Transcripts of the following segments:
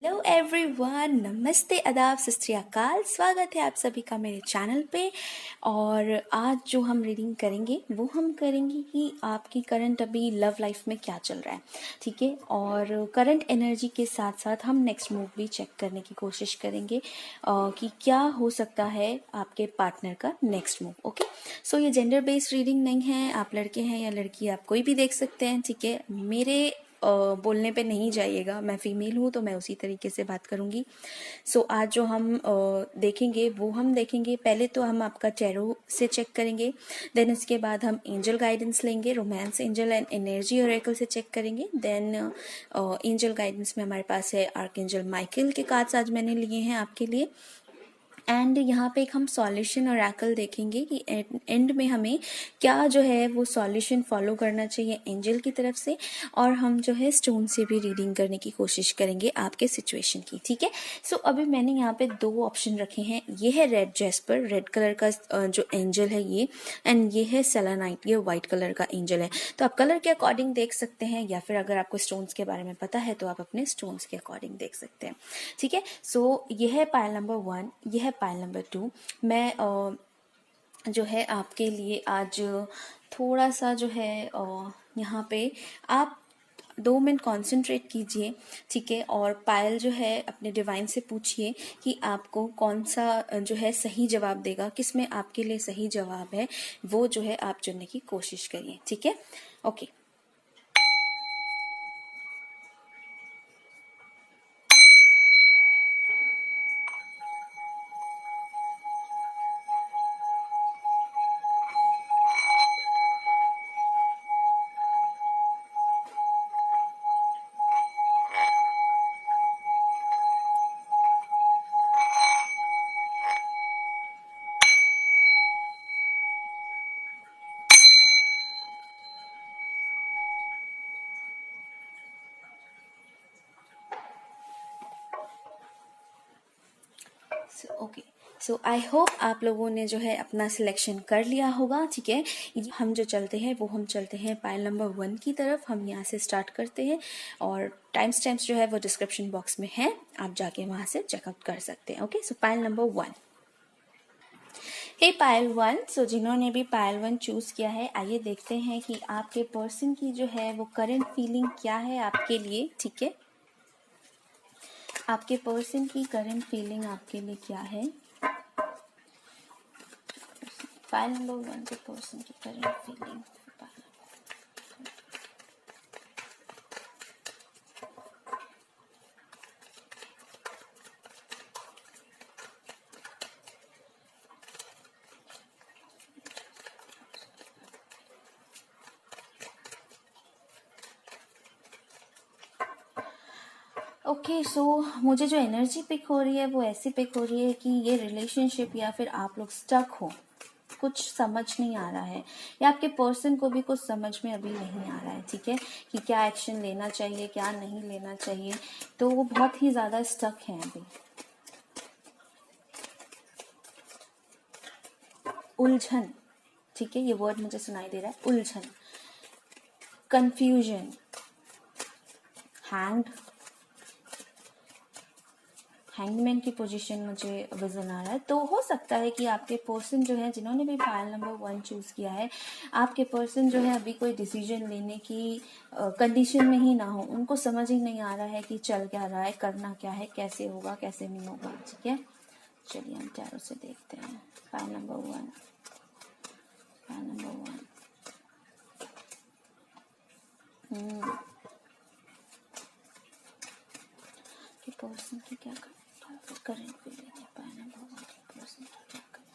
Hello everyone, नमस्ते, आदाब, सत श्री अकाल। स्वागत है आप सभी का मेरे चैनल पे। और आज जो हम रीडिंग करेंगे वो हम करेंगे कि आपकी करंट अभी लव लाइफ में क्या चल रहा है, ठीक है। और करंट एनर्जी के साथ साथ हम नेक्स्ट मूव भी चेक करने की कोशिश करेंगे कि क्या हो सकता है आपके पार्टनर का नेक्स्ट मूव। ओके, सो ये जेंडर बेस्ड रीडिंग नहीं है, आप लड़के हैं या लड़की आप कोई भी देख सकते हैं, ठीक है। मेरे बोलने पे नहीं जाइएगा, मैं फीमेल हूँ तो मैं उसी तरीके से बात करूँगी। सो आज जो हम देखेंगे वो हम देखेंगे, पहले तो हम आपका टैरो से चेक करेंगे, देन उसके बाद हम एंजल गाइडेंस लेंगे, romance angel and energy Oracle से चेक करेंगे। देन एंजल गाइडेंस में हमारे पास है आर्कएंजल माइकल के कार्ड्स आज मैंने लिए हैं आपके लिए। एंड यहाँ पे एक हम सॉल्यूशन ओरेकल देखेंगे कि एंड में हमें क्या जो है वो सॉल्यूशन फॉलो करना चाहिए एंजल की तरफ से, और हम जो है स्टोन से भी रीडिंग करने की कोशिश करेंगे आपके सिचुएशन की, ठीक है। सो अभी मैंने यहाँ पे दो ऑप्शन रखे हैं, ये है रेड जेस्पर, रेड कलर का जो एंजल है ये, एंड ये है सेलेनाइट, ये व्हाइट कलर का एंजल है। तो आप कलर के अकॉर्डिंग देख सकते हैं, या फिर अगर आपको स्टोन्स के बारे में पता है तो आप अपने स्टोन्स के अकॉर्डिंग देख सकते हैं, ठीक है। सो ये है पायल नंबर 1, ये है पायल नंबर 2। मैं जो है आपके लिए आज थोड़ा सा जो है यहाँ पे आप 2 मिनट कॉन्सेंट्रेट कीजिए, ठीक है। और पायल जो है अपने डिवाइन से पूछिए कि आपको कौन सा जो है सही जवाब देगा, किसमें आपके लिए सही जवाब है, वो जो है आप चुनने की कोशिश करिए, ठीक है। Okay, okay, so I hope आप लोगों ने जो है अपना सिलेक्शन कर लिया होगा, ठीक है। हम जो चलते हैं वो हम चलते हैं पायल नंबर 1 की तरफ। हम यहाँ से स्टार्ट करते हैं और टाइम्स जो है वो डिस्क्रिप्शन बॉक्स में है, आप जाके वहाँ से चेकआउट कर सकते हैं। ओके, सो पायल नंबर 1। हे पायल 1, सो जिन्होंने भी पायल 1 चूज किया है, आइए देखते हैं कि आपके पर्सन की जो है वो करंट फीलिंग क्या है आपके लिए, ठीक है। आपके पर्सन की करंट फीलिंग आपके लिए क्या है। फाइल नंबर 1 के पर्सन की करंट फीलिंग। ओके, सो मुझे जो एनर्जी पिक हो रही है वो ऐसी पिक हो रही है कि ये रिलेशनशिप या फिर आप लोग स्टक हो, कुछ समझ नहीं आ रहा है, या आपके पर्सन को भी कुछ समझ में अभी नहीं आ रहा है, ठीक है, कि क्या एक्शन लेना चाहिए क्या नहीं लेना चाहिए। तो वो बहुत ही ज्यादा स्टक है अभी, उलझन, ठीक है, ये वर्ड मुझे सुनाई दे रहा है, उलझन, कंफ्यूजन, हैंगमैन की पोजीशन मुझे विजन आ रहा है। तो हो सकता है कि आपके पर्सन जो है, जिन्होंने भी फाइल नंबर 1 चूज किया है, आपके पर्सन जो है अभी कोई डिसीजन लेने की कंडीशन में ही ना हो, उनको समझ ही नहीं आ रहा है कि चल क्या रहा है, करना क्या है, कैसे होगा कैसे नहीं होगा, ठीक है। चलिए हम टैरो से देखते हैं फाइल नंबर 1, फाइल नंबर 1। कि पर्सन की क्या करंट फीलिंग है, फाइल नंबर 1 के पर्सन की क्या current.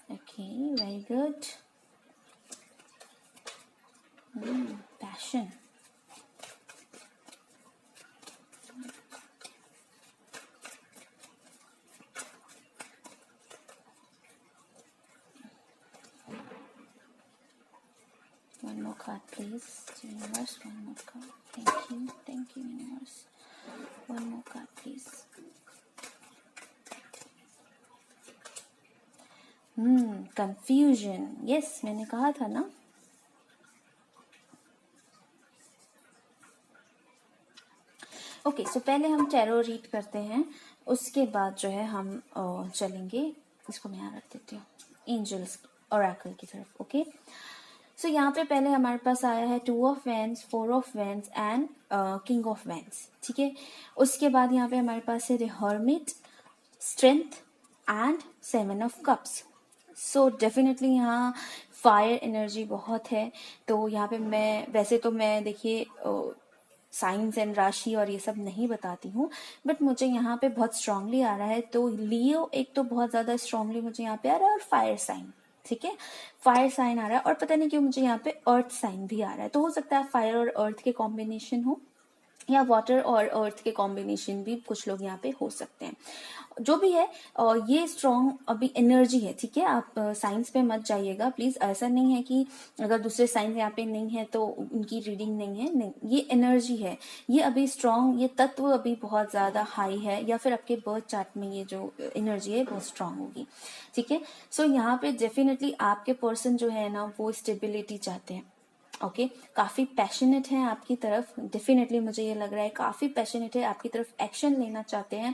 Okay, very good. Passion. One more card, please. Universe, one more card. Thank you, universe. One more card, please. Confusion. Yes, मैंने कहा था ना। ओके, सो पहले हम टैरो रीड करते हैं, उसके बाद जो है हम चलेंगे, इसको मैं यहाँ रख देती हूँ, एंजल्स ओरेकल की तरफ। ओके, सो यहाँ पे पहले हमारे पास आया है 2 of wands, 4 of wands and king of wands. ठीक है, उसके बाद यहाँ पे हमारे पास है the hermit, strength and 7 of cups. So definitely यहाँ फायर एनर्जी बहुत है। तो यहाँ पे मैं वैसे तो मैं देखिए साइंस एंड राशि और ये सब नहीं बताती हूँ, बट मुझे यहाँ पे बहुत स्ट्रांगली आ रहा है। तो लियो एक तो बहुत ज्यादा स्ट्रांगली मुझे यहाँ पे आ रहा है, और फायर साइन, ठीक है, फायर साइन आ रहा है। और पता नहीं क्यों मुझे यहाँ पे अर्थ साइन भी आ रहा है, तो हो सकता है फायर और अर्थ के कॉम्बिनेशन हो, या वाटर और अर्थ के कॉम्बिनेशन भी कुछ लोग यहाँ पे हो सकते हैं। जो भी है, ये स्ट्रॉन्ग अभी एनर्जी है। ठीक है, आप साइंस पे मत जाइएगा प्लीज। ऐसा नहीं है कि अगर दूसरे साइंस यहाँ पे नहीं है तो उनकी रीडिंग नहीं है, नहीं, ये एनर्जी है, ये अभी स्ट्रॉन्ग, ये तत्व अभी बहुत ज्यादा हाई है, या फिर आपके बर्थ चार्ट में ये जो एनर्जी है वो स्ट्रॉन्ग होगी। ठीक है, सो यहाँ पे डेफिनेटली आपके पर्सन जो है ना वो स्टेबिलिटी चाहते हैं। ओके, काफी पैशनेट है आपकी तरफ, डेफिनेटली मुझे ये लग रहा है काफी पैशनेट है आपकी तरफ, एक्शन लेना चाहते हैं,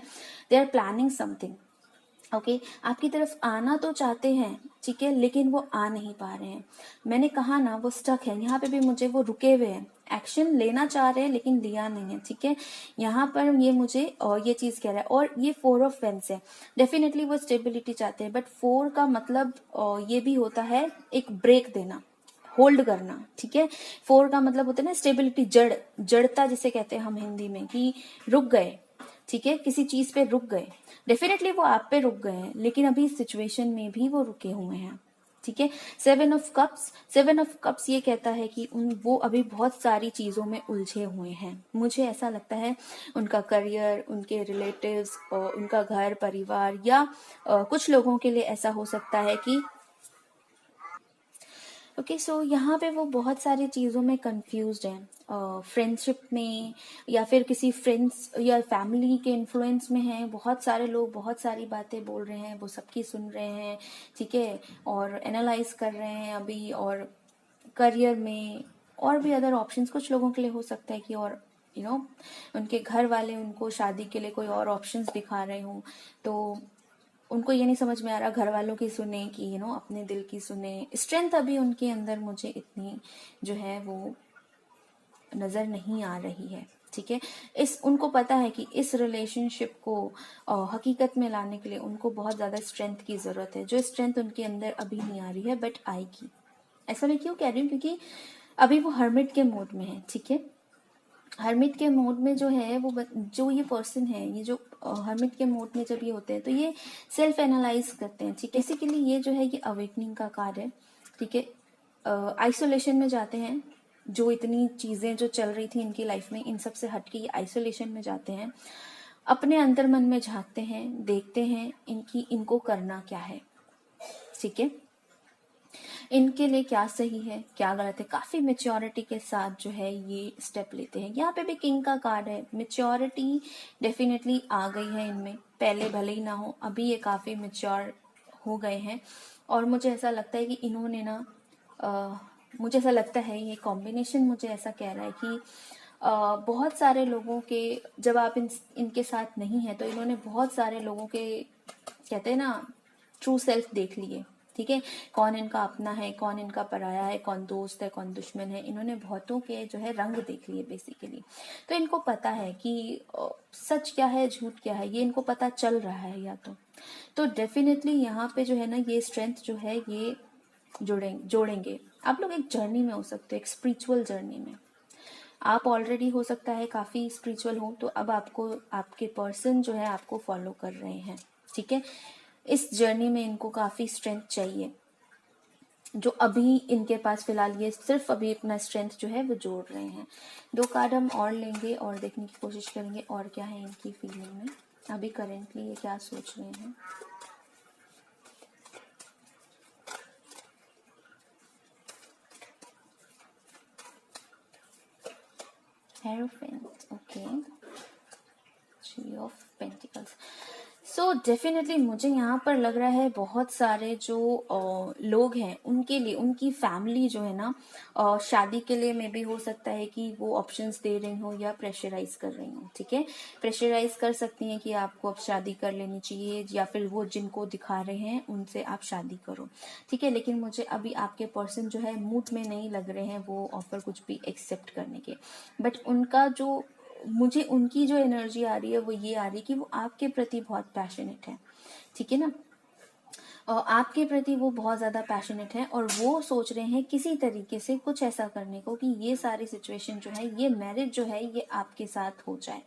they are planning something. Okay, आपकी तरफ आना तो चाहते हैं, ठीक है, लेकिन वो आ नहीं पा रहे हैं। मैंने कहा ना वो स्टक है, यहाँ पे भी मुझे वो रुके हुए हैं, एक्शन लेना चाह रहे हैं लेकिन लिया नहीं है। ठीक है, यहाँ पर ये मुझे और ये चीज कह रहा है। और ये 4 ऑफ वेंस है, डेफिनेटली वो स्टेबिलिटी चाहते हैं, बट 4 का मतलब ये भी होता है एक ब्रेक देना, होल्ड करना। ठीक है, 4 का मतलब होता है ना स्टेबिलिटी, जड़ता जिसे कहते हैं हम हिंदी में, कि रुक गए। ठीक है, किसी चीज पे रुक गए, डेफिनेटली वो आप पे रुक गए हैं, लेकिन अभी सिचुएशन में भी वो रुके हुए हैं। ठीक है, 7 ऑफ कप्स, 7 ऑफ कप्स ये कहता है कि वो अभी बहुत सारी चीजों में उलझे हुए हैं। मुझे ऐसा लगता है उनका करियर, उनके रिलेटिव्स, उनका घर परिवार, या कुछ लोगों के लिए ऐसा हो सकता है कि ओके, सो यहाँ पे वो बहुत सारी चीज़ों में कंफ्यूज्ड हैं, फ्रेंडशिप में, या फिर किसी फ्रेंड्स या फैमिली के इन्फ्लुएंस में हैं। बहुत सारे लोग बहुत सारी बातें बोल रहे हैं, वो सबकी सुन रहे हैं, ठीक है, और एनालाइज कर रहे हैं अभी। और करियर में और भी अदर ऑप्शंस कुछ लोगों के लिए हो सकता है कि, और उनके घर वाले उनको शादी के लिए कोई और ऑप्शंस दिखा रहे हों, तो उनको ये नहीं समझ में आ रहा घर वालों की सुने कि अपने दिल की सुने। स्ट्रेंथ अभी उनके अंदर मुझे इतनी जो है वो नजर नहीं आ रही है। ठीक है, इस उनको पता है कि इस रिलेशनशिप को हकीकत में लाने के लिए उनको बहुत ज्यादा स्ट्रेंथ की जरूरत है, जो स्ट्रेंथ उनके अंदर अभी नहीं आ रही है, बट आएगी। ऐसा मैं क्यों कह रही हूँ, क्योंकि अभी वो हर्मिट के मोड में है। ठीक है, हर्मिट के मोड में जो है वो जो ये पर्सन है, ये जो हर्मिट के मोड में जब ये होते हैं तो ये सेल्फ एनालाइज करते हैं। ठीक है, बेसिकली ये जो है ये अवेकनिंग का कार्य है। ठीक है, आइसोलेशन में जाते हैं, जो इतनी चीजें जो चल रही थी इनकी लाइफ में, इन सब से हटके ये आइसोलेशन में जाते हैं, अपने अंतर मन में झांकते हैं, देखते हैं इनको करना क्या है। ठीक है, इनके लिए क्या सही है क्या गलत है, काफी मेच्योरिटी के साथ जो है ये स्टेप लेते हैं। यहाँ पे भी किंग का कार्ड है, मेच्योरिटी डेफिनेटली आ गई है इनमें, पहले भले ही ना हो, अभी ये काफी मेच्योर हो गए हैं। और मुझे ऐसा लगता है कि इन्होंने ना मुझे ऐसा लगता है ये कॉम्बिनेशन मुझे ऐसा कह रहा है कि बहुत सारे लोगों के, जब आप इनके साथ नहीं है तो इन्होंने बहुत सारे लोगों के, कहते हैं ना, ट्रू सेल्फ देख लिए। ठीक है, कौन इनका अपना है, कौन इनका पराया है, कौन दोस्त है, कौन दुश्मन है, इन्होंने बहुतों के जो है रंग देख लिए बेसिकली। तो इनको पता है कि सच क्या है झूठ क्या है, ये इनको पता चल रहा है या तो डेफिनेटली यहाँ पे जो है ना ये स्ट्रेंथ जो है ये जोड़ेंगे। आप लोग एक जर्नी में हो सकते हो, एक स्पिरिचुअल जर्नी में आप ऑलरेडी हो सकता है काफी स्पिरिचुअल हो, तो अब आपको आपके पर्सन जो है आपको फॉलो कर रहे हैं। ठीक है, इस जर्नी में इनको काफी स्ट्रेंथ चाहिए, जो अभी इनके पास फिलहाल ये सिर्फ अभी अपना स्ट्रेंथ जो है वो जोड़ रहे हैं। 2 कार्ड हम और लेंगे और देखने की कोशिश करेंगे और क्या है इनकी फीलिंग में, अभी करेंटली ये क्या सोच रहे हैं। Hierophant, okay, 3 of pentacles. So definitely मुझे यहाँ पर लग रहा है बहुत सारे जो लोग हैं उनके लिए उनकी फैमिली जो है ना शादी के लिए में भी हो सकता है कि वो ऑप्शंस दे रही हो या प्रेशराइज कर रही हो। ठीक है, प्रेशराइज कर सकती हैं कि आपको अब शादी कर लेनी चाहिए, या फिर वो जिनको दिखा रहे हैं उनसे आप शादी करो। ठीक है, लेकिन मुझे अभी आपके पर्सन जो है मूड में नहीं लग रहे हैं वो ऑफर कुछ भी एक्सेप्ट करने के। बट उनका जो मुझे उनकी जो एनर्जी आ रही है वो ये आ रही है कि वो आपके प्रति बहुत पैशनेट है। ठीक है ना, और आपके प्रति वो बहुत ज़्यादा पैशनेट है और वो सोच रहे हैं किसी तरीके से कुछ ऐसा करने को कि ये सारी सिचुएशन जो है, ये मैरिज जो है ये आपके साथ हो जाए।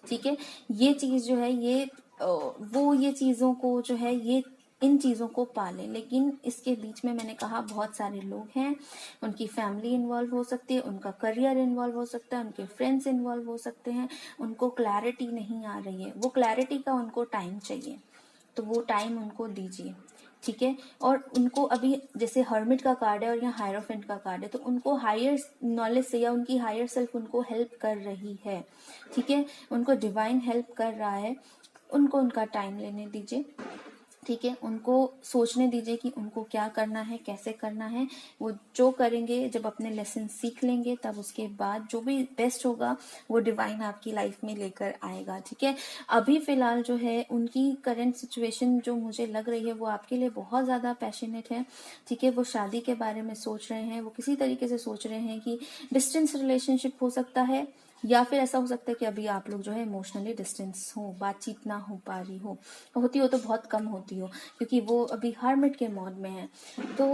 ठीक है, ये चीज़ जो है ये वो ये चीज़ों को जो है ये इन चीज़ों को पाले। लेकिन इसके बीच में मैंने कहा बहुत सारे लोग हैं, उनकी फैमिली इन्वॉल्व हो सकती है, उनका करियर इन्वॉल्व हो सकता है, उनके फ्रेंड्स इन्वॉल्व हो सकते हैं। उनको क्लैरिटी नहीं आ रही है, वो क्लैरिटी का उनको टाइम चाहिए, तो वो टाइम उनको दीजिए। ठीक है, और उनको अभी जैसे हर्मिट का कार्ड है और यहाँ हायरोफेंट का कार्ड है, तो उनको हायर नॉलेज से या उनकी हायर सेल्फ उनको हेल्प कर रही है। ठीक है, उनको डिवाइन हेल्प कर रहा है, उनको उनका टाइम लेने दीजिए। ठीक है, उनको सोचने दीजिए कि उनको क्या करना है, कैसे करना है। वो जो करेंगे, जब अपने लेसन सीख लेंगे तब उसके बाद जो भी बेस्ट होगा वो डिवाइन आपकी लाइफ में लेकर आएगा। ठीक है, अभी फिलहाल जो है उनकी करंट सिचुएशन जो मुझे लग रही है वो आपके लिए बहुत ज़्यादा पैशनेट है। ठीक है, वो शादी के बारे में सोच रहे हैं, वो किसी तरीके से सोच रहे हैं कि डिस्टेंस रिलेशनशिप हो सकता है, या फिर ऐसा हो सकता है कि अभी आप लोग जो है इमोशनली डिस्टेंस हो, बातचीत ना हो पा रही हो, होती हो तो बहुत कम होती हो, क्योंकि वो अभी हार्मिट के मोड में है। तो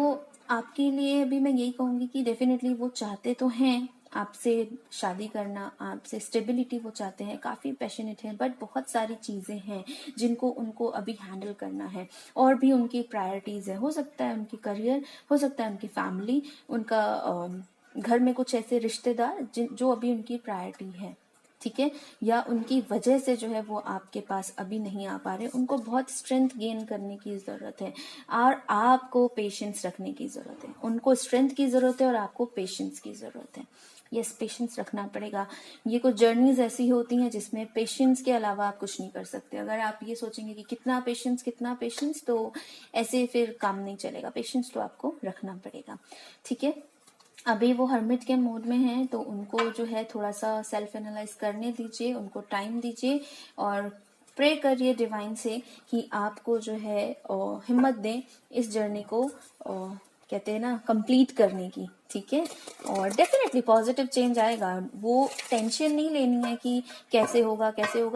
आपके लिए अभी मैं यही कहूँगी कि डेफिनेटली वो चाहते तो हैं आपसे शादी करना, आपसे स्टेबिलिटी वो चाहते हैं, काफ़ी पैशनेट हैं, बट बहुत सारी चीज़ें हैं जिनको उनको अभी हैंडल करना है, और भी उनकी प्रायोरिटीज़ है। हो सकता है उनकी करियर, हो सकता है उनकी फैमिली, उनका घर में कुछ ऐसे रिश्तेदार जो अभी उनकी प्रायोरिटी है। ठीक है, या उनकी वजह से जो है वो आपके पास अभी नहीं आ पा रहे, उनको बहुत स्ट्रेंथ गेन करने की ज़रूरत है और आपको पेशेंस रखने की ज़रूरत है। उनको स्ट्रेंथ की ज़रूरत है और आपको पेशेंस की ज़रूरत है। यस, पेशेंस रखना पड़ेगा। ये कुछ जर्नीज ऐसी होती हैं जिसमें पेशेंस के अलावा आप कुछ नहीं कर सकते। अगर आप ये सोचेंगे कि कितना पेशेंस, तो ऐसे फिर काम नहीं चलेगा। पेशेंस तो आपको रखना पड़ेगा। ठीक है, अभी वो हर्मिट के मोड में हैं, तो उनको जो है थोड़ा सा सेल्फ एनालाइज करने दीजिए, उनको टाइम दीजिए और प्रे करिए डिवाइन से कि आपको जो है हिम्मत दें इस जर्नी को कहते हैं ना कंप्लीट करने की। ठीक है, और डेफिनेटली पॉजिटिव चेंज आएगा। वो टेंशन नहीं लेनी है कि कैसे होगा,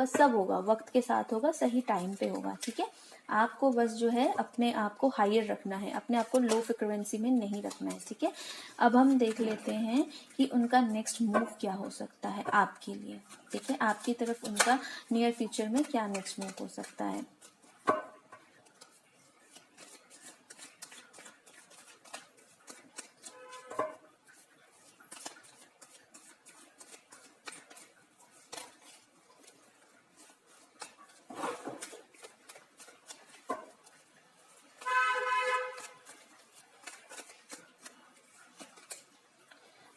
सब होगा, वक्त के साथ होगा, सही टाइम पे होगा। ठीक है, आपको बस जो है अपने आप को हायर रखना है, अपने आप को लो फ्रिक्वेंसी में नहीं रखना है। ठीक है, अब हम देख लेते हैं कि उनका नेक्स्ट मूव क्या हो सकता है आपके लिए। ठीक है, आपकी तरफ उनका नियर फ्यूचर में क्या नेक्स्ट मूव हो सकता है।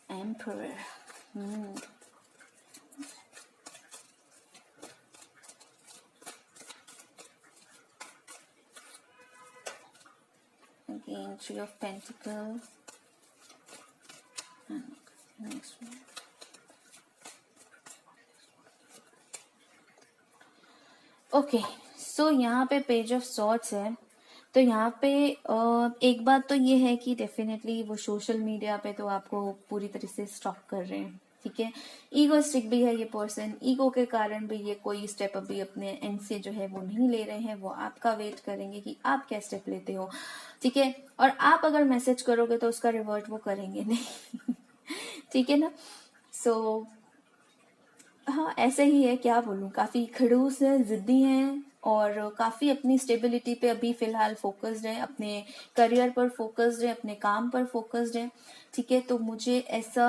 Emperor. Again, Three of Pentacles. And next one. Okay, so यहाँ पे पेज ऑफ सॉर्ट्स है। तो यहाँ पे एक बात तो ये है कि डेफिनेटली वो सोशल मीडिया पे तो आपको पूरी तरह से स्टॉक कर रहे हैं। ठीक है, ईगोस्टिक भी है ये पर्सन, ईगो के कारण भी ये कोई स्टेप अभी अपने एंड से जो है वो नहीं ले रहे हैं। वो आपका वेट करेंगे कि आप क्या स्टेप लेते हो। ठीक है, और आप अगर मैसेज करोगे तो उसका रिवर्ट वो करेंगे नहीं। ठीक है ना, सो हाँ ऐसे ही है, क्या बोलूँ, काफी खड़ूस है, जिद्दी हैं और काफी अपनी स्टेबिलिटी पे अभी फिलहाल फोकस्ड है, अपने करियर पर फोकस्ड है, अपने काम पर फोकस्ड है। ठीक है, तो मुझे ऐसा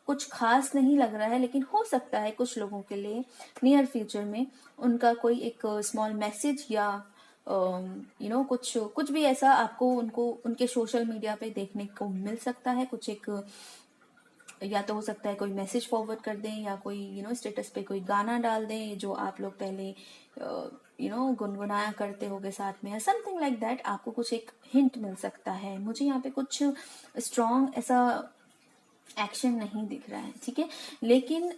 कुछ खास नहीं लग रहा है, लेकिन हो सकता है कुछ लोगों के लिए नियर फ्यूचर में उनका कोई एक स्मॉल मैसेज या कुछ कुछ भी ऐसा आपको उनको उनके सोशल मीडिया पे देखने को मिल सकता है। कुछ एक या तो हो सकता है कोई मैसेज फॉरवर्ड कर दें, या कोई स्टेटस पे कोई गाना डाल दें जो आप लोग पहले गुनगुनाया करते होगे साथ में, या समथिंग लाइक दैट। आपको कुछ एक हिंट मिल सकता है। मुझे यहाँ पे कुछ स्ट्रॉन्ग ऐसा एक्शन नहीं दिख रहा है, ठीक है। लेकिन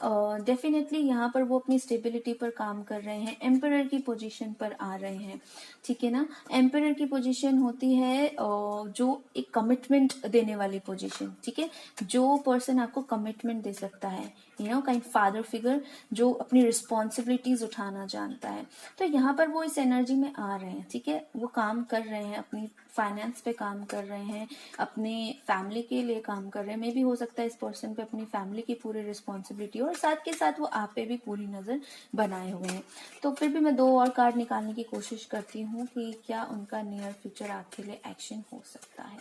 डेफिनेटली यहाँ पर वो अपनी स्टेबिलिटी पर काम कर रहे हैं, एम्परर की पोजीशन पर आ रहे हैं, ठीक है ना। एम्परर की पोजीशन होती है जो एक कमिटमेंट देने वाली पोजीशन, ठीक है। जो पर्सन आपको कमिटमेंट दे सकता है, काइंड फादर फिगर, जो अपनी रिस्पॉन्सिबिलिटीज उठाना जानता है। तो यहाँ पर वो इस एनर्जी में आ रहे हैं, ठीक है। वो काम कर रहे हैं, अपनी फाइनेंस पे काम कर रहे हैं, अपने फैमिली के लिए काम कर रहे हैं। मे भी हो सकता है इस पर्सन पे अपनी फैमिली की पूरी रिस्पॉन्सिबिलिटी, और साथ के साथ वो आप पे भी पूरी नजर बनाए हुए हैं। तो फिर भी मैं 2 और कार्ड निकालने की कोशिश करती हूँ कि क्या उनका नियर फ्यूचर आपके लिए एक्शन हो सकता है।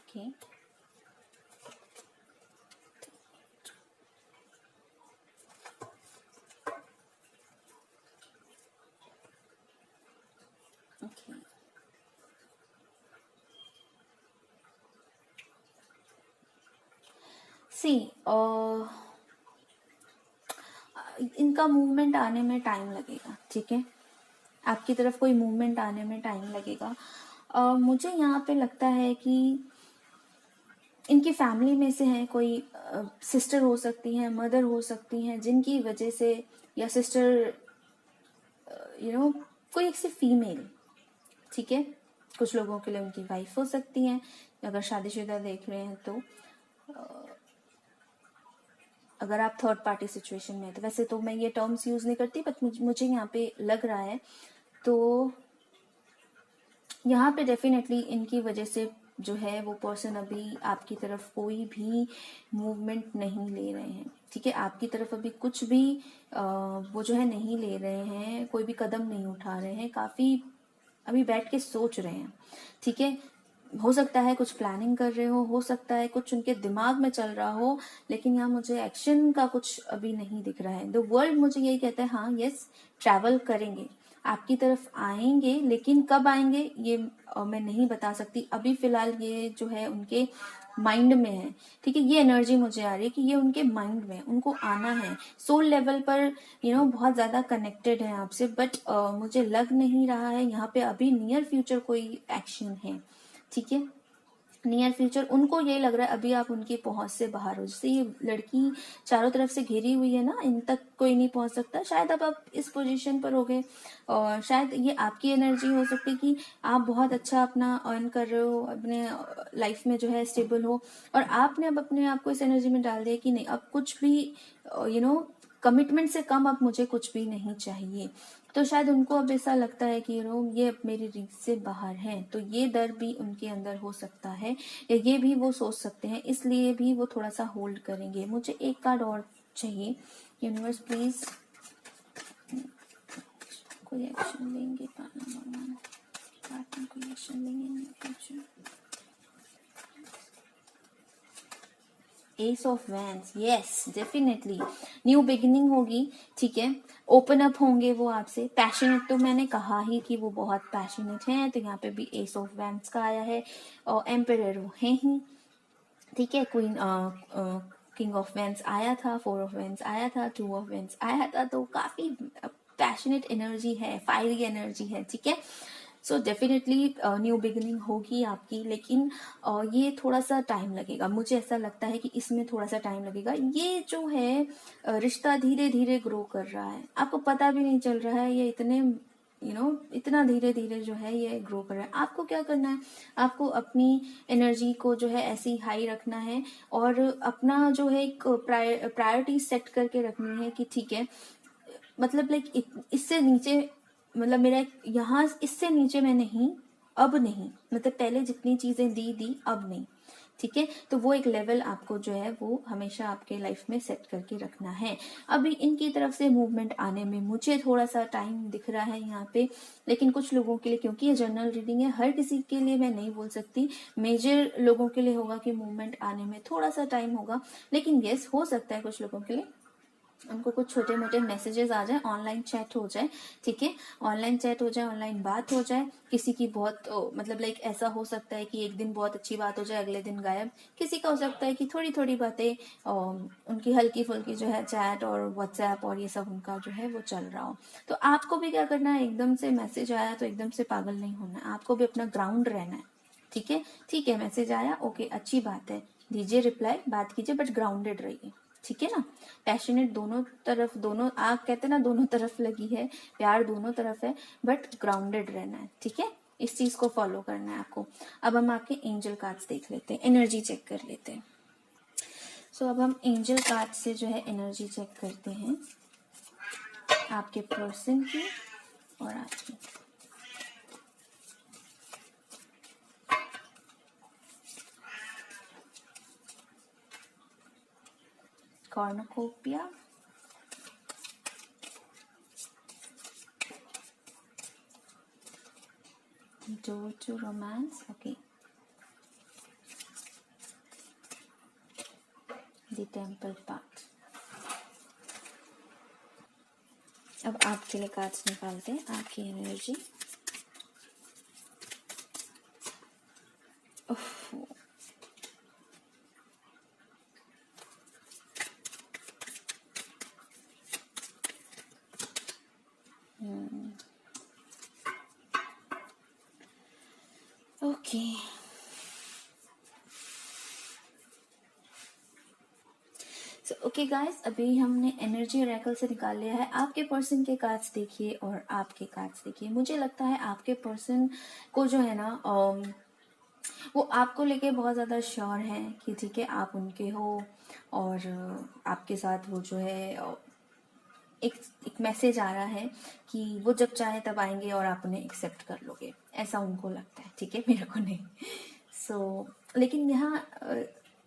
ओके, ओके, सी इनका मूवमेंट आने में टाइम लगेगा, ठीक है। आपकी तरफ कोई मूवमेंट आने में टाइम लगेगा। मुझे यहाँ पे लगता है कि इनकी फैमिली में से है कोई, सिस्टर हो सकती हैं, मदर हो सकती हैं, जिनकी वजह से, या सिस्टर कोई एक से फीमेल, ठीक है। कुछ लोगों के लिए उनकी वाइफ हो सकती हैं, अगर शादीशुदा देख रहे हैं तो। अगर आप थर्ड पार्टी सिचुएशन में है तो, वैसे तो मैं ये टर्म्स यूज नहीं करती, बट मुझे यहाँ पे लग रहा है। तो यहाँ पे डेफिनेटली इनकी वजह से जो है वो पर्सन अभी आपकी तरफ कोई भी मूवमेंट नहीं ले रहे हैं, ठीक है। आपकी तरफ अभी कुछ भी वो जो है नहीं ले रहे हैं, कोई भी कदम नहीं उठा रहे हैं, काफी अभी बैठ के सोच रहे हैं, ठीक है। हो सकता है कुछ प्लानिंग कर रहे हो सकता है कुछ उनके दिमाग में चल रहा हो, लेकिन यहाँ मुझे एक्शन का कुछ अभी नहीं दिख रहा है। द वर्ल्ड मुझे यही कहता है, हाँ यस, ट्रैवल करेंगे, आपकी तरफ आएंगे, लेकिन कब आएंगे ये मैं नहीं बता सकती। अभी फिलहाल ये जो है उनके माइंड में है, ठीक है। ये एनर्जी मुझे आ रही है कि ये उनके माइंड में, उनको आना है, सोल लेवल पर बहुत ज्यादा कनेक्टेड है आपसे, बट मुझे लग नहीं रहा है यहाँ पे अभी नियर फ्यूचर कोई एक्शन है, ठीक है। नियर फ्यूचर उनको यही लग रहा है अभी आप उनकी पहुंच से बाहर हो। जैसे ये लड़की चारों तरफ से घिरी हुई है ना, इन तक कोई नहीं पहुंच सकता। शायद अब आप इस पोजीशन पर हो गए, और शायद ये आपकी एनर्जी हो सकती है कि आप बहुत अच्छा अपना अर्न कर रहे हो, अपने लाइफ में जो है स्टेबल हो, और आपने अब अपने आप को इस एनर्जी में डाल दिया कि नहीं, अब कुछ भी कमिटमेंट से कम अब मुझे कुछ भी नहीं चाहिए। तो शायद उनको अब ऐसा लगता है कि ये अब मेरी रीच से बाहर है, तो ये डर भी उनके अंदर हो सकता है, या ये भी वो सोच सकते हैं, इसलिए भी वो थोड़ा सा होल्ड करेंगे। मुझे एक कार्ड और चाहिए। यूनिवर्स प्लीज कोई एक्शन लेंगे, कोई एक्शन लेंगे। S of wands, yes definitely new beginning होगी, ठीक है। ओपन अप होंगे वो आपसे। पैशनेट तो मैंने कहा ही कि वो बहुत पैशनेट हैं, तो यहाँ पे भी एस ऑफ वैंड्स का आया है, और एम्परर वो है ही, ठीक है। क्वीन किंग ऑफ वैंड्स आया था, 4 ऑफ वैंड्स आया था, 2 ऑफ वैंड्स आया था, तो काफी पैशनेट एनर्जी है, फायरी एनर्जी है, ठीक है। सो डेफिनेटली न्यू बिगिनिंग होगी आपकी, लेकिन ये थोड़ा सा टाइम लगेगा। मुझे ऐसा लगता है कि इसमें थोड़ा सा टाइम लगेगा। ये जो है रिश्ता धीरे धीरे ग्रो कर रहा है, आपको पता भी नहीं चल रहा है, ये इतने इतना धीरे धीरे जो है ये ग्रो कर रहा है। आपको क्या करना है, आपको अपनी एनर्जी को जो है ऐसे ही हाई रखना है, और अपना जो है एक प्रायोरिटी सेट करके रखनी है कि ठीक है, मतलब लाइक इससे नीचे, मतलब मेरा यहाँ इससे नीचे मैं नहीं, अब नहीं, मतलब पहले जितनी चीजें दी अब नहीं, ठीक है। तो वो एक लेवल आपको जो है वो हमेशा आपके लाइफ में सेट करके रखना है। अभी इनकी तरफ से मूवमेंट आने में मुझे थोड़ा सा टाइम दिख रहा है यहाँ पे, लेकिन कुछ लोगों के लिए, क्योंकि ये जनरल रीडिंग है, हर किसी के लिए मैं नहीं बोल सकती, मेजर लोगों के लिए होगा कि मूवमेंट आने में थोड़ा सा टाइम होगा, लेकिन यस हो सकता है कुछ लोगों के लिए उनको कुछ छोटे मोटे मैसेजेस आ जाए, ऑनलाइन चैट हो जाए, ठीक है, ऑनलाइन चैट हो जाए, ऑनलाइन बात हो जाए, किसी की बहुत मतलब लाइक ऐसा हो सकता है कि एक दिन बहुत अच्छी बात हो जाए, अगले दिन गायब। किसी का हो सकता है कि थोड़ी थोड़ी बातें उनकी हल्की फुल्की जो है चैट और व्हाट्सएप और ये सब उनका जो है वो चल रहा हो। तो आपको भी क्या करना है, एकदम से मैसेज आया तो एकदम से पागल नहीं होना है, आपको भी अपना ग्राउंड रहना है, ठीक है। ठीक है, मैसेज आया, ओके, अच्छी बात है, दीजिए रिप्लाई, बात कीजिए, बट ग्राउंडेड रहिए, ठीक है ना। पैशनेट दोनों तरफ, दोनों आग कहते हैं ना, दोनों तरफ लगी है, प्यार दोनों तरफ है, बट ग्राउंडेड रहना है, ठीक है। इस चीज को फॉलो करना है आपको। अब हम आपके एंजल कार्ड्स देख लेते हैं, एनर्जी चेक कर लेते हैं। सो अब हम एंजल कार्ड से जो है एनर्जी चेक करते हैं आपके पर्सन की और आपकी। Cornucopia, door to romance, okay, the temple path। अब आपके लिए कार्ड्स निकालते हैं, आपकी एनर्जी। ओके, ओके गाइस, अभी हमने एनर्जी ऑरेकल से निकाल लिया है। आपके पर्सन के कार्ड्स देखिए और आपके कार्ड्स देखिए। मुझे लगता है आपके पर्सन को जो है ना वो आपको लेके बहुत ज़्यादा श्योर है कि ठीक है आप उनके हो, और आपके साथ वो जो है एक मैसेज आ रहा है कि वो जब चाहे तब आएंगे और आप उन्हें एक्सेप्ट कर लोगे, ऐसा उनको लगता है, ठीक है, मेरे को नहीं। लेकिन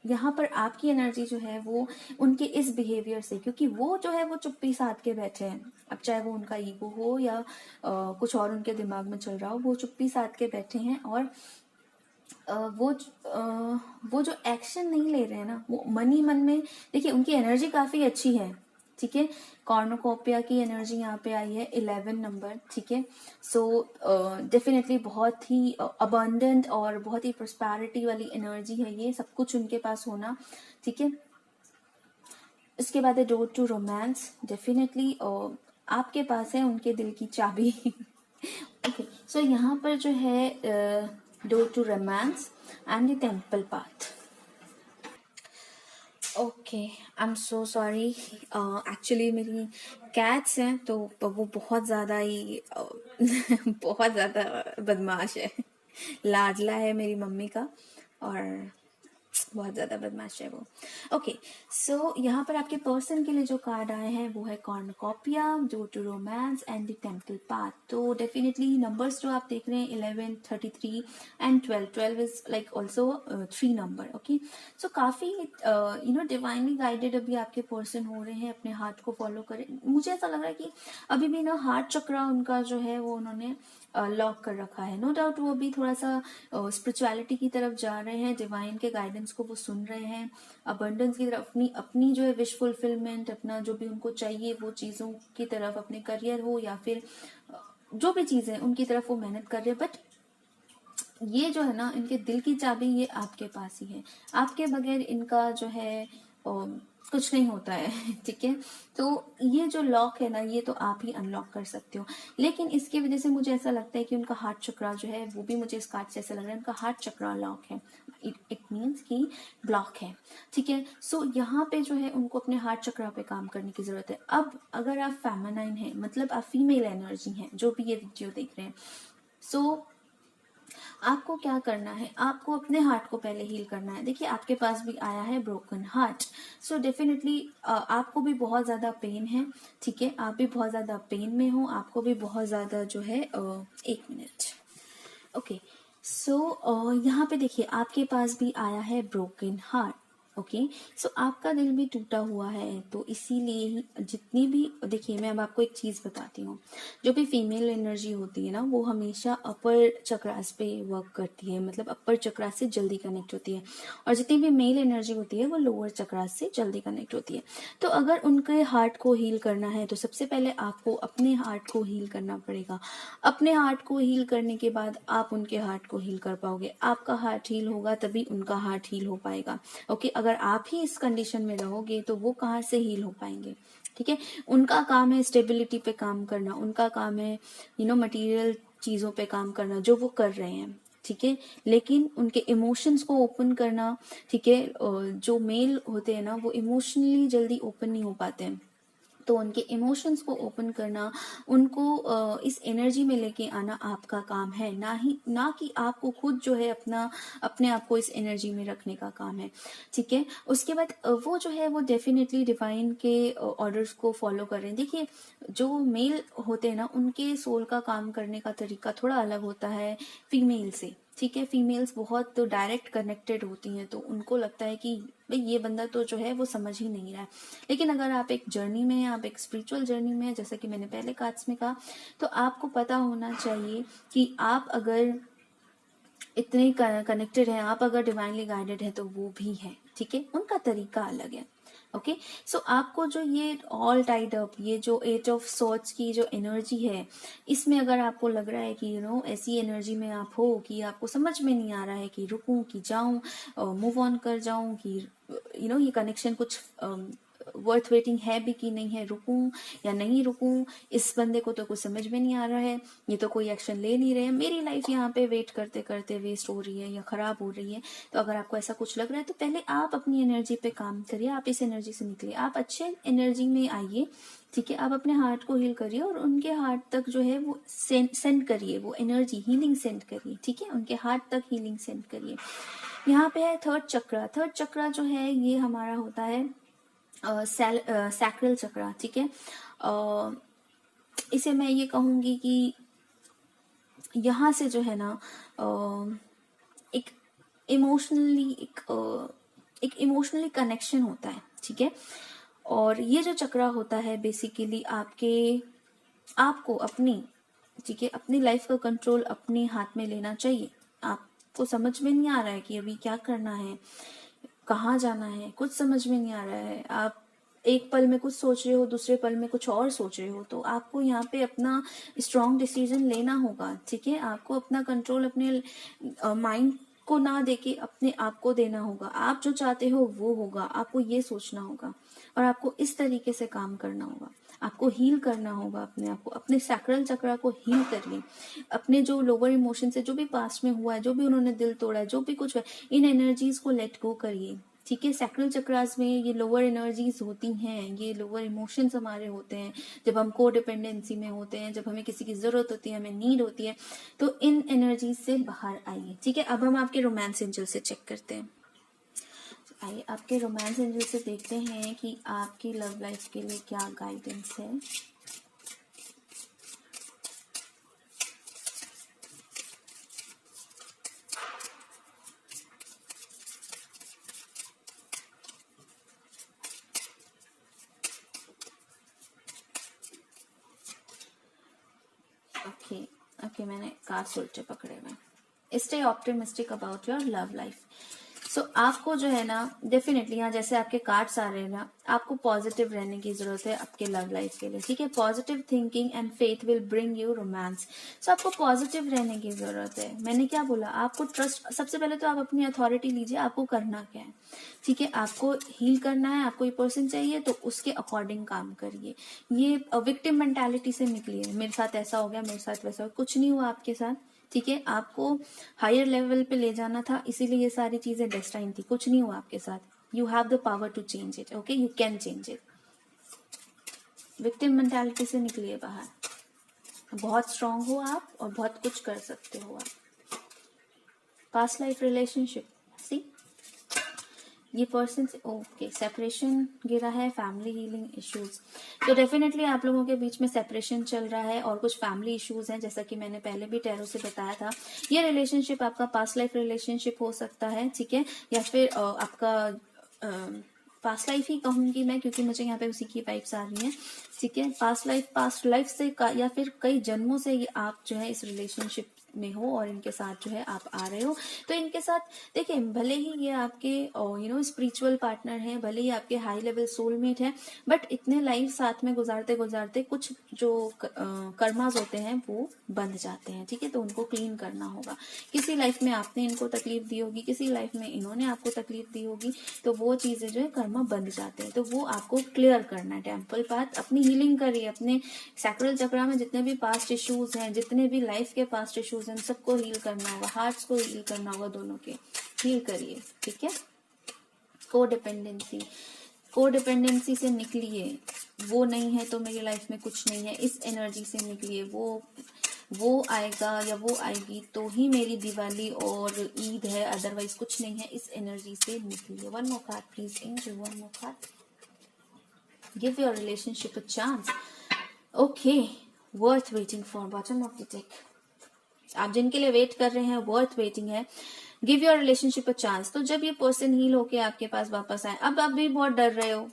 यहाँ पर आपकी एनर्जी जो है वो उनके इस बिहेवियर से, क्योंकि वो जो है वो चुप्पी साध के बैठे हैं। अब चाहे वो उनका ईगो हो या कुछ और उनके दिमाग में चल रहा हो, वो चुप्पी साध के बैठे हैं, और वो जो एक्शन नहीं ले रहे हैं ना, वो मन ही मन में, देखिए उनकी एनर्जी काफी अच्छी है, ठीक है। कॉर्नुकोपिया की एनर्जी यहाँ पे आई है 11 नंबर, ठीक है। सो डेफिनेटली बहुत ही अबंडेंट और बहुत ही प्रोस्पैरिटी वाली एनर्जी है ये, सब कुछ उनके पास होना, ठीक है। इसके बाद है डोर टू रोमांस, डेफिनेटली आपके पास है उनके दिल की चाबी। ओके, सो यहाँ पर जो है door to romance and the temple path. Okay, I am so sorry, actually मेरी कैट्स हैं तो वो बहुत ज़्यादा ही बहुत ज़्यादा बदमाश है। लाडला है मेरी मम्मी का और बहुत ज़्यादा बदमाश है वो। ओके, सो यहाँ पर आपके पर्सन के लिए जो कार्ड आए हैं वो है cornucopia, door to romance and the temple path. तो डेफिनेटली नंबर्स जो आप देख रहे हैं 11, 33 and 12 is like also 3 number. Okay, so काफ़ी डिवाइनली गाइडेड अभी आपके पर्सन हो रहे हैं, अपने हार्ट को फॉलो करें। मुझे ऐसा लग रहा है कि अभी भी ना हार्ट चक्रा उनका जो है वो उन्होंने लॉक कर रखा है। नो डाउट वो भी थोड़ा सा स्पिरिचुअलिटी की तरफ जा रहे हैं, डिवाइन के गाइडेंस को वो सुन रहे हैं, अबंडेंस की तरफ, अपनी अपनी जो है विश फुलफिलमेंट, अपना जो भी उनको चाहिए वो चीज़ों की तरफ, अपने करियर हो या फिर जो भी चीज़ें उनकी तरफ वो मेहनत कर रहे हैं। बट ये जो है ना, इनके दिल की चाबी ये आपके पास ही है, आपके बगैर इनका जो है कुछ नहीं होता है। ठीक है, तो ये जो लॉक है ना, ये तो आप ही अनलॉक कर सकते हो। लेकिन इसकी वजह से मुझे ऐसा लगता है कि उनका हार्ट चक्रा जो है वो भी, मुझे इस कार्ड से ऐसा लग रहा है उनका हार्ट चक्रा लॉक है, इट मीन्स कि ब्लॉक है। ठीक है, सो यहाँ पे जो है उनको अपने हार्ट चक्रा पे काम करने की जरूरत है। अब अगर आप फेमिनाइन है, मतलब आप फीमेल एनर्जी हैं जो भी ये वीडियो देख रहे हैं, सो आपको क्या करना है, आपको अपने हार्ट को पहले हील करना है। देखिए आपके पास भी आया है ब्रोकन हार्ट, सो डेफिनेटली आपको भी बहुत ज़्यादा पेन है। ठीक है, आप भी बहुत ज़्यादा पेन में हो, आपको भी बहुत ज़्यादा जो है एक मिनट, ओके, सो यहाँ पे देखिए आपके पास भी आया है ब्रोकन हार्ट। ओके। सो आपका दिल भी टूटा हुआ है, तो इसीलिए ही जितनी भी, देखिए मैं अब आपको एक चीज़ बताती हूँ। जो भी फीमेल एनर्जी होती है ना, वो हमेशा अपर चक्रास पे वर्क करती है, मतलब अपर चक्रास से जल्दी कनेक्ट होती है। और जितनी भी मेल एनर्जी होती है वो लोअर चक्रास से जल्दी कनेक्ट होती है। तो अगर उनके हार्ट को हील करना है तो सबसे पहले आपको अपने हार्ट को हील करना पड़ेगा। अपने हार्ट को हील करने के बाद आप उनके हार्ट को हील कर पाओगे। आपका हार्ट हील होगा तभी उनका हार्ट हील हो पाएगा। ओके, अगर आप ही इस कंडीशन में रहोगे तो वो कहाँ से हील हो पाएंगे? ठीक है। उनका काम है स्टेबिलिटी पे काम करना, उनका काम है मटेरियल चीज़ों पे काम करना जो वो कर रहे हैं। ठीक है। लेकिन उनके इमोशंस को ओपन करना, ठीक है, जो मेल होते हैं ना वो इमोशनली जल्दी ओपन नहीं हो पाते हैं। तो उनके इमोशंस को ओपन करना, उनको इस एनर्जी में लेके आना आपका काम है, ना कि आपको खुद जो है अपने आप को इस एनर्जी में रखने का काम है। ठीक है। उसके बाद वो जो है वो डेफिनेटली डिवाइन के ऑर्डर्स को फॉलो कर रहे हैं। देखिए, जो मेल होते हैं ना उनके सोल का काम करने का तरीका थोड़ा अलग होता है फीमेल से। ठीक है। फीमेल्स बहुत तो डायरेक्ट कनेक्टेड होती हैं, तो उनको लगता है कि भाई ये बंदा तो जो है वो समझ ही नहीं रहा है। लेकिन अगर आप एक जर्नी में हैं, आप एक स्पिरिचुअल जर्नी में हैं, जैसा कि मैंने पहले कार्ड्स में कहा, तो आपको पता होना चाहिए कि आप अगर इतने कनेक्टेड हैं, आप अगर डिवाइनली गाइडेड है तो वो भी है। ठीक है। उनका तरीका अलग है। ओके। सो आपको जो ये ऑल टाइड अप, ये जो एट ऑफ सॉर्ड्स की जो एनर्जी है, इसमें अगर आपको लग रहा है कि ऐसी एनर्जी में आप हो कि आपको समझ में नहीं आ रहा है कि रुकूं कि जाऊं, मूव ऑन कर जाऊं, कि ये कनेक्शन कुछ वर्थ वेटिंग है भी कि नहीं है, रुकूं या नहीं रुकूं, इस बंदे को तो कुछ समझ में नहीं आ रहा है, ये तो कोई एक्शन ले नहीं रहे हैं, मेरी लाइफ यहाँ पे वेट करते करते वेस्ट हो रही है या खराब हो रही है। तो अगर आपको ऐसा कुछ लग रहा है तो पहले आप अपनी एनर्जी पे काम करिए, आप इस एनर्जी से निकलिए, आप अच्छे एनर्जी में आइए। ठीक है। आप अपने हार्ट को हील करिए और उनके हार्ट तक जो है वो सेंड करिए, वो एनर्जी हीलिंग सेंड करिए। ठीक है। उनके हार्ट तक हीलिंग सेंड करिए। यहाँ पे है थर्ड चक्रा। थर्ड चक्रा जो है ये हमारा होता है सैक्रल चक्रा। ठीक है। इसे मैं ये कहूंगी कि यहाँ से जो है ना एक इमोशनली कनेक्शन होता है। ठीक है। और ये जो चक्रा होता है बेसिकली आपको अपनी, ठीक है, अपनी लाइफ का कंट्रोल अपने हाथ में लेना चाहिए। आपको समझ में नहीं आ रहा है कि अभी क्या करना है, कहाँ जाना है, कुछ समझ में नहीं आ रहा है, आप एक पल में कुछ सोच रहे हो, दूसरे पल में कुछ और सोच रहे हो, तो आपको यहाँ पे अपना स्ट्रॉन्ग डिसीजन लेना होगा। ठीक है। आपको अपना कंट्रोल अपने माइंड को ना देके अपने आप को देना होगा। आप जो चाहते हो वो होगा, आपको ये सोचना होगा और आपको इस तरीके से काम करना होगा। आपको हील करना होगा अपने आप को, अपने सैक्रल चक्रा को हील करिए। अपने जो लोअर इमोशन से, जो भी पास्ट में हुआ है, जो भी उन्होंने दिल तोड़ा है, जो भी कुछ है, इन एनर्जीज को लेट गो करिए। ठीक है। सैक्रल चक्रास में ये लोअर एनर्जीज होती हैं, ये लोअर इमोशंस हमारे होते हैं जब हम को डिपेंडेंसी में होते हैं, जब हमें किसी की जरूरत होती है, हमें नीड होती है, तो इन एनर्जीज से बाहर आइए। ठीक है। अब हम आपके रोमांस एंजल से चेक करते हैं। आइए आपके रोमांस एंजल से देखते हैं कि आपकी लव लाइफ के लिए क्या गाइडेंस है। ओके ओके, मैंने कार्ड्स उल्टे पकड़े हुए। Stay optimistic about your love life. So आपको जो है ना डेफिनेटली यहाँ जैसे आपके कार्ड्स आ रहे हैं ना, आपको पॉजिटिव रहने की जरूरत है आपके लव लाइफ के लिए। ठीक है। Positive thinking and faith will bring you romance. So आपको पॉजिटिव रहने की जरूरत है। मैंने क्या बोला, आपको ट्रस्ट, सबसे पहले तो आप अपनी अथॉरिटी लीजिए, आपको करना क्या है। ठीक है। आपको हील करना है, आपको ये पर्सन चाहिए तो उसके अकॉर्डिंग काम करिए। ये विक्टिम मेंटालिटी से निकलिए, मेरे साथ ऐसा हो गया, मेरे साथ वैसा हो, कुछ नहीं हुआ आपके साथ। ठीक है। आपको हायर लेवल पे ले जाना था, इसीलिए ये सारी चीजें डेस्टाइन थी, कुछ नहीं हुआ आपके साथ। You have the power to change it. Okay, you can change it. Victim mentality से निकलिए बाहर। बहुत स्ट्रांग हो आप और बहुत कुछ कर सकते हो आप। पास्ट लाइफ रिलेशनशिप, सी ये पर्सन से ओके सेपरेशन गिरा है, फैमिली हीलिंग इश्यूज। तो डेफिनेटली आप लोगों के बीच में सेपरेशन चल रहा है और कुछ फैमिली इश्यूज हैं, जैसा कि मैंने पहले भी टैरो से बताया था। ये रिलेशनशिप आपका पास्ट लाइफ रिलेशनशिप हो सकता है। ठीक है। या फिर आपका पास्ट लाइफ ही कहूंगी मैं, क्योंकि मुझे यहाँ पे उसी की वाइब्स आ रही हैं। ठीक है, पास्ट लाइफ से या फिर कई जन्मों से ये आप जो है इस रिलेशनशिप में हो और इनके साथ जो है आप आ रहे हो। तो इनके साथ देखिए, भले ही ये आपके स्पिरिचुअल पार्टनर है, भले ही आपके हाई लेवल सोलमेट है, बट इतने लाइफ साथ में गुजारते गुजारते कुछ जो कर्मास होते हैं वो बंध जाते हैं। ठीक है, तो उनको क्लीन करना होगा। किसी लाइफ में आपने इनको तकलीफ दी होगी, किसी लाइफ में इन्होंने आपको तकलीफ दी होगी, तो वो चीजें जो है कर्मा बंध जाते हैं, तो वो आपको क्लियर करना है। टेम्पल पाथ अपनी हीलिंग करिए, अपने सैक्रल चक्रा में जितने भी पास्ट इश्यूज हैं, जितने भी लाइफ के पास्ट इश्यूज हैं, सबको हील करना होगा, हार्ट्स को हील करना होगा, दोनों के हील करिए। ठीक है, कोडिपेंडेंसी से निकलिए। वो नहीं है तो मेरी लाइफ में कुछ नहीं है, इस एनर्जी से निकलिए। वो आएगा या वो आएगी तो ही मेरी दिवाली और ईद है, अदरवाइज कुछ नहीं है, इस एनर्जी से निकलिए। One more card please angel, one more card. Give your relationship a chance. Okay, worth waiting for, bottom of the deck. आप जिनके लिए वेट कर रहे हैं, वर्थ वेटिंग है। Give your relationship a chance. तो जब ये पर्सन हील होके आपके पास वापस आए, अब आप भी बहुत डर रहे हो,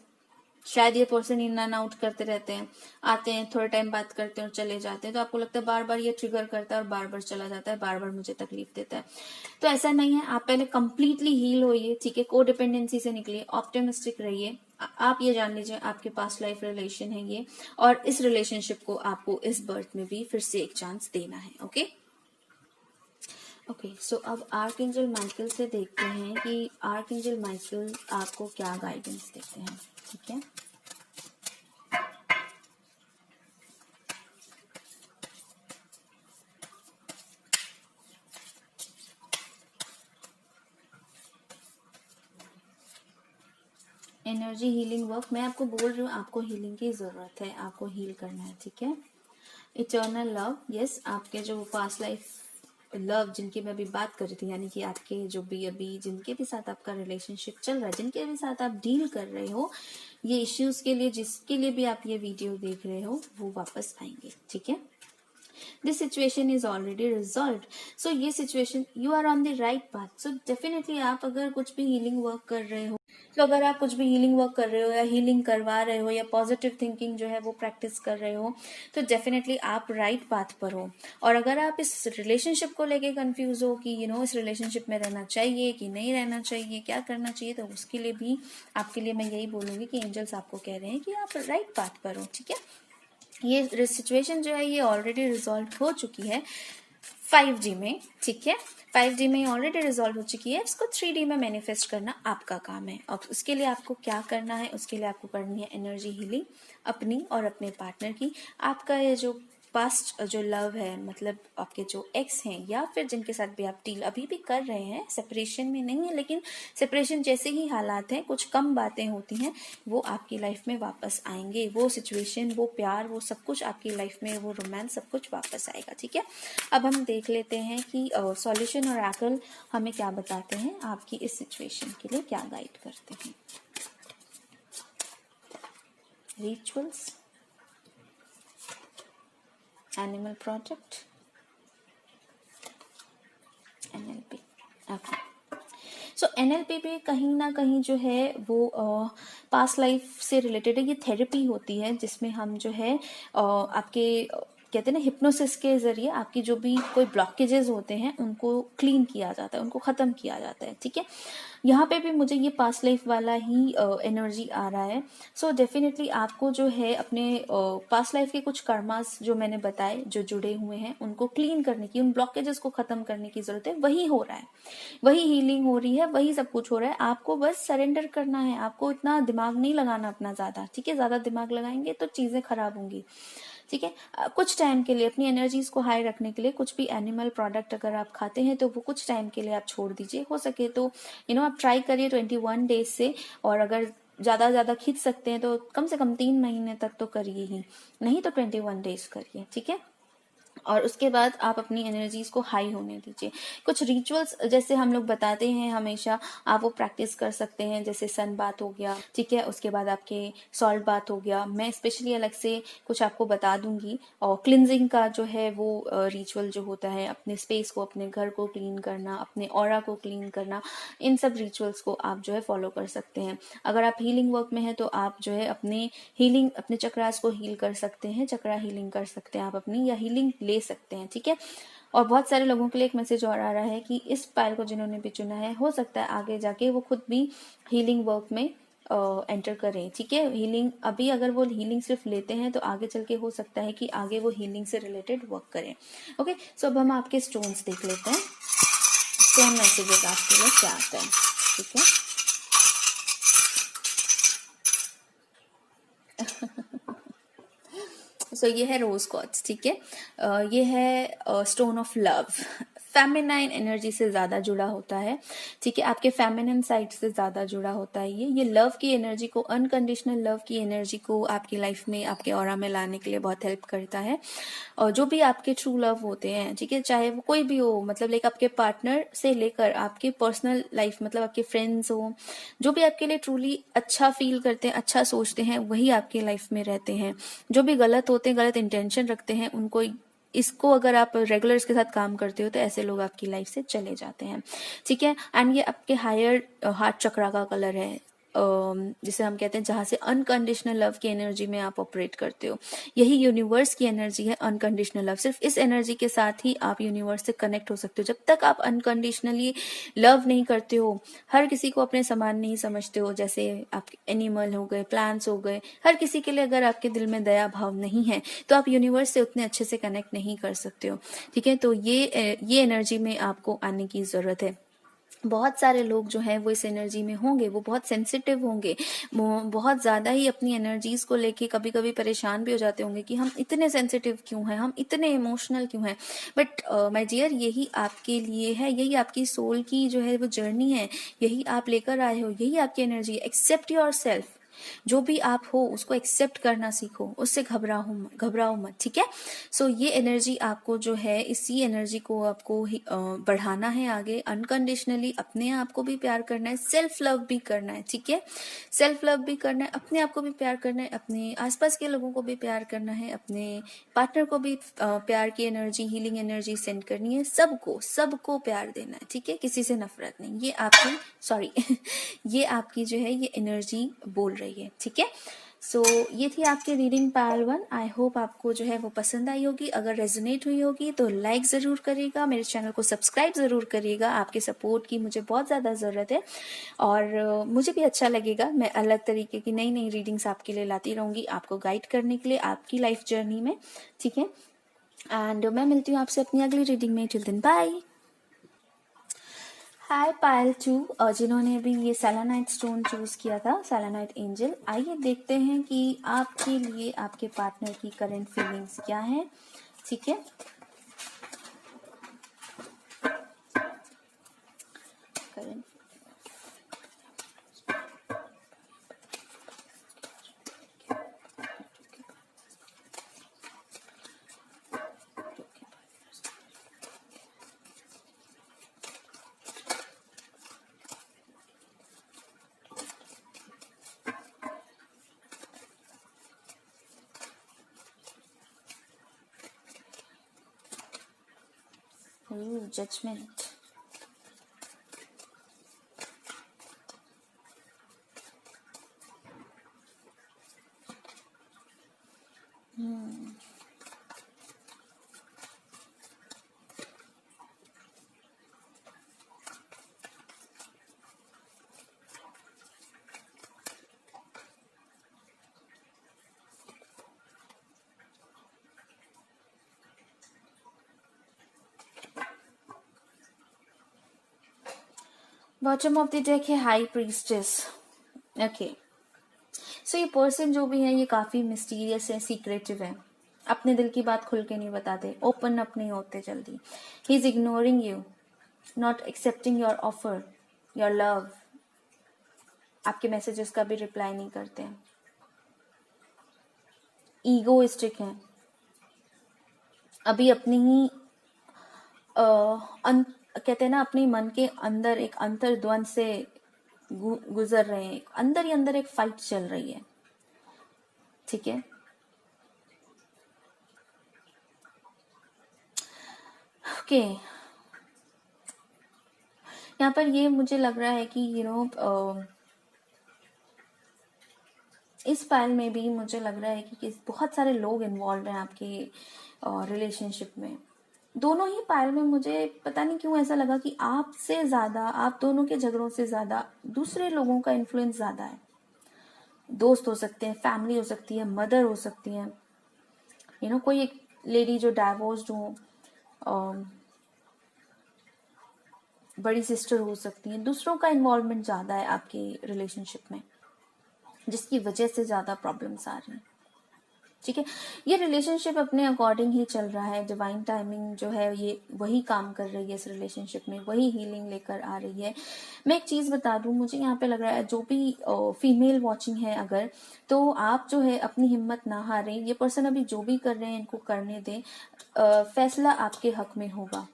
शायद ये पर्सन इन एंड आउट करते रहते हैं, आते हैं, थोड़े टाइम बात करते हैं और चले जाते हैं, तो आपको लगता है बार बार ये ट्रिगर करता है और बार बार चला जाता है, बार बार मुझे तकलीफ देता है। तो ऐसा नहीं है, आप पहले कंप्लीटली हील होइए। ठीक है, कोडिपेंडेंसी से निकलिए, ऑप्टिमिस्टिक रहिए। आप ये जान लीजिए आपके पास लाइफ रिलेशन है ये, और इस रिलेशनशिप को आपको इस बर्थ में भी फिर से एक चांस देना है। ओके, सो अब आर्कएंजल माइकल से देखते हैं कि आर्कएंजल माइकल आपको क्या गाइडेंस देते हैं। ठीक है, एनर्जी हीलिंग वर्क। मैं आपको बोल रही हूँ, आपको हीलिंग की जरूरत है, आपको हील करना है। ठीक है, इटर्नल लव, यस, आपके जो पास्ट लाइफ लव जिनकी मैं अभी बात कर रही थी, यानी कि आपके जो भी अभी जिनके भी साथ आपका रिलेशनशिप चल रहा है, जिनके भी साथ आप डील कर रहे हो ये इश्यूज के लिए, जिसके लिए भी आप ये वीडियो देख रहे हो, वो वापस आएंगे। ठीक है, this situation is already resolve. So ये situation, you are on the right path. So definitely आप अगर कुछ भी हीलिंग वर्क कर रहे हो, तो अगर आप कुछ भी हीलिंग वर्क कर रहे हो या हीलिंग करवा रहे हो या पॉजिटिव थिंकिंग जो है वो प्रैक्टिस कर रहे हो, तो डेफिनेटली आप राइट पाथ पर हो। और अगर आप इस रिलेशनशिप को लेके कंफ्यूज हो कि इस रिलेशनशिप में रहना चाहिए कि नहीं रहना चाहिए, क्या करना चाहिए, तो उसके लिए भी आपके लिए मैं यही बोलूंगी कि एंजल्स आपको कह रहे हैं कि आप राइट पाथ पर हो। ठीक है, ये सिचुएशन जो है ये ऑलरेडी रिजॉल्व हो चुकी है 5D में। ठीक है, 5D में ऑलरेडी रिजॉल्व हो चुकी है, इसको 3D में मैनिफेस्ट करना आपका काम है। और उसके लिए आपको क्या करना है, उसके लिए आपको करनी है एनर्जी हीलिंग अपनी और अपने पार्टनर की। आपका ये जो पास्ट जो लव है, मतलब आपके जो एक्स हैं या फिर जिनके साथ भी आप डील अभी भी कर रहे हैं, सेपरेशन में नहीं है, लेकिन सेपरेशन जैसे ही हालात हैं, कुछ कम बातें होती हैं, वो आपकी लाइफ में वापस आएंगे। वो सिचुएशन, वो प्यार, वो सब कुछ आपकी लाइफ में, वो रोमांस, सब कुछ वापस आएगा। ठीक है, अब हम देख लेते हैं कि सॉल्यूशन और ऑरेकल हमें क्या बताते हैं, आपकी इस सिचुएशन के लिए क्या गाइड करते हैं। Rituals, animal project, NLP. Okay, so NLP भी कहीं ना कहीं जो है वो पास्ट लाइफ से रिलेटेड है। ये थेरेपी होती है जिसमें हम जो है आपके कहते हैं ना, हिप्नोसिस के जरिए आपकी जो भी कोई ब्लॉकेजेस होते हैं उनको क्लीन किया जाता है, उनको खत्म किया जाता है। ठीक है, यहाँ पे भी मुझे ये पास्ट लाइफ वाला ही एनर्जी आ रहा है। सो डेफिनेटली आपको जो है अपने पास्ट लाइफ के कुछ कर्मास जो मैंने बताए जो जुड़े हुए हैं उनको क्लीन करने की, उन ब्लॉकेजेस को खत्म करने की जरूरत है। वही हो रहा है, वही हीलिंग हो रही है, वही सब कुछ हो रहा है। आपको बस सरेंडर करना है, आपको इतना दिमाग नहीं लगाना अपना ज्यादा। ठीक है, ज्यादा दिमाग लगाएंगे तो चीजें खराब होंगी। ठीक है, कुछ टाइम के लिए अपनी एनर्जीज को हाई रखने के लिए कुछ भी एनिमल प्रोडक्ट अगर आप खाते हैं तो वो कुछ टाइम के लिए आप छोड़ दीजिए। हो सके तो आप ट्राई करिए 21 डेज से, और अगर ज्यादा खींच सकते हैं तो कम से कम 3 महीने तक तो करिए ही, नहीं तो 21 डेज करिए। ठीक है, और उसके बाद आप अपनी एनर्जीज को हाई होने दीजिए। कुछ रिचुअल्स जैसे हम लोग बताते हैं हमेशा, आप वो प्रैक्टिस कर सकते हैं, जैसे सन बाथ हो गया, ठीक है, उसके बाद आपके सॉल्ट बाथ हो गया। मैं स्पेशली अलग से कुछ आपको बता दूंगी। और क्लिनजिंग का जो है वो रिचुअल जो होता है, अपने स्पेस को, अपने घर को क्लीन करना, अपने ऑरा को क्लीन करना, इन सब रिचुअल्स को आप जो है फॉलो कर सकते हैं। अगर आप हीलिंग वर्क में हैं तो आप जो है अपने चक्रास को हील कर सकते हैं, चक्रा हीलिंग कर सकते हैं आप अपनी, या हीलिंग ले सकते हैं, ठीक है। और बहुत सारे लोगों के लिए एक मैसेज और आ रहा है कि इस पायल को जिन्होंने भी चुना है, हो सकता है आगे जाके वो खुद भी हीलिंग वर्क में एंटर करें, ठीक है। हीलिंग अभी अगर वो हीलिंग सिर्फ लेते हैं तो आगे चल के हो सकता है कि आगे वो हीलिंग से रिलेटेड वर्क करें। ओके, सो अब हम आपके स्टोन्स देख लेते हैं, स्टोन मैसेजेस आपके लिए क्या आता है, ठीक है। सो ये है रोज क्वार्ट्ज, ठीक है। ये है stone of love, feminine energy से ज्यादा जुड़ा होता है, ठीक है। आपके फेमिनिन साइड से ज्यादा जुड़ा होता है ये लव की एनर्जी को, अनकंडीशनल लव की एनर्जी को आपकी लाइफ में, आपके ऑरा में लाने के लिए बहुत हेल्प करता है। और जो भी आपके ट्रू लव होते हैं, ठीक है, चाहे वो कोई भी हो, मतलब लाइक आपके पार्टनर से लेकर आपके पर्सनल लाइफ, मतलब आपके फ्रेंड्स हो, जो भी आपके लिए ट्रूली अच्छा फील करते हैं, अच्छा सोचते हैं, वही आपके लाइफ में रहते हैं। जो भी गलत होते हैं, गलत इंटेंशन रखते हैं, उनको, इसको अगर आप रेगुलर इसके साथ काम करते हो तो ऐसे लोग आपकी लाइफ से चले जाते हैं, ठीक है। एंड ये आपके हायर हार्ट चक्रा का कलर है, जिसे हम कहते हैं जहां से अनकंडीशनल लव की एनर्जी में आप ऑपरेट करते हो। यही यूनिवर्स की एनर्जी है, अनकंडीशनल लव। सिर्फ इस एनर्जी के साथ ही आप यूनिवर्स से कनेक्ट हो सकते हो। जब तक आप अनकंडीशनली लव नहीं करते हो, हर किसी को अपने समान नहीं समझते हो, जैसे आप एनिमल हो गए, प्लांट्स हो गए, हर किसी के लिए अगर आपके दिल में दया भाव नहीं है तो आप यूनिवर्स से उतने अच्छे से कनेक्ट नहीं कर सकते हो, ठीक है। तो ये एनर्जी में आपको आने की जरूरत है। बहुत सारे लोग जो हैं वो इस एनर्जी में होंगे, वो बहुत सेंसिटिव होंगे, वो बहुत ज़्यादा ही अपनी एनर्जीज को लेके कभी कभी परेशान भी हो जाते होंगे कि हम इतने सेंसिटिव क्यों हैं, हम इतने इमोशनल क्यों हैं। बट माय डियर, यही आपके लिए है, यही आपकी सोल की जो है वो जर्नी है, यही आप लेकर आए हो, यही आपकी एनर्जी है। एक्सेप्ट योर सेल्फ, जो भी आप हो उसको एक्सेप्ट करना सीखो, उससे घबराओ मत, ठीक है। सो ये एनर्जी आपको जो है, इसी एनर्जी को आपको बढ़ाना है आगे, अनकंडीशनली अपने आप को भी प्यार करना है, सेल्फ लव भी करना है, ठीक है। सेल्फ लव भी करना है, अपने आप को भी प्यार करना है, अपने आसपास के लोगों को भी प्यार करना है, अपने पार्टनर को भी प्यार की एनर्जी, हीलिंग एनर्जी सेंड करनी है, सबको प्यार देना है, ठीक है, किसी से नफरत नहीं। ये आपकी सॉरी ये आपकी जो है ये एनर्जी बोल रही है, ठीक है। सो ये थी आपकी रीडिंग पायल 1। आई होप आपको जो है वो पसंद आई होगी। अगर रेजोनेट हुई होगी तो लाइक ज़रूर करिएगा, मेरे चैनल को सब्सक्राइब ज़रूर करिएगा। आपके सपोर्ट की मुझे बहुत ज़्यादा ज़रूरत है और मुझे भी अच्छा लगेगा। मैं अलग तरीके की नई नई रीडिंग्स आपके लिए लाती रहूँगी, आपको गाइड करने के लिए आपकी लाइफ जर्नी में, ठीक है। एंड मैं मिलती हूँ आपसे अपनी अगली रीडिंग में। Till then bye. Hi pile 2, जिन्होंने भी ये सेलेनाइट स्टोन चूज किया था, सेलेनाइट एंजल। आइए देखते हैं कि आपके लिए आपके पार्टनर की करंट फीलिंग्स क्या है, ठीक है। Current judgement, bottom of the deck है हाई प्रीस्टेस। ओके, सो ये पर्सन जो भी है ये काफी मिस्टीरियस है, सीक्रेटिव है, अपने दिल की बात खुल के नहीं बताते, ओपन अप नहीं होते जल्दी। He is ignoring you, not accepting your offer, your love. आपके मैसेजेस का भी रिप्लाई नहीं करते हैं, ईगोइस्टिक है, अभी अपनी ही कहते हैं ना, अपने मन के अंदर एक अंतर्द्वंद से गुजर रहे हैं, अंदर ही अंदर एक फाइट चल रही है। ठीक है, ओके। यहाँ पर ये मुझे लग रहा है कि इस फाइल में भी मुझे लग रहा है कि बहुत सारे लोग इन्वॉल्व हैं आपके रिलेशनशिप में। दोनों ही फाइल में मुझे पता नहीं क्यों ऐसा लगा कि आपसे ज्यादा, आप दोनों के झगड़ों से ज्यादा दूसरे लोगों का इन्फ्लुएंस ज्यादा है। दोस्त हो सकते हैं, फैमिली हो सकती है, मदर हो सकती है, कोई एक लेडी जो डाइवोर्स्ड हो, बड़ी सिस्टर हो सकती है। दूसरों का इन्वॉल्वमेंट ज्यादा है आपके रिलेशनशिप में, जिसकी वजह से ज्यादा प्रॉब्लम्स आ रही हैं। ठीक है, ये रिलेशनशिप अपने अकॉर्डिंग ही चल रहा है। डिवाइन टाइमिंग जो है ये वही काम कर रही है इस रिलेशनशिप में, वही हीलिंग लेकर आ रही है। मैं एक चीज बता दूं, मुझे यहाँ पे लग रहा है जो भी फीमेल वॉचिंग है अगर, तो आप जो है अपनी हिम्मत ना हारें। ये पर्सन अभी जो भी कर रहे हैं इनको करने दें, फैसला आपके हक में होगा।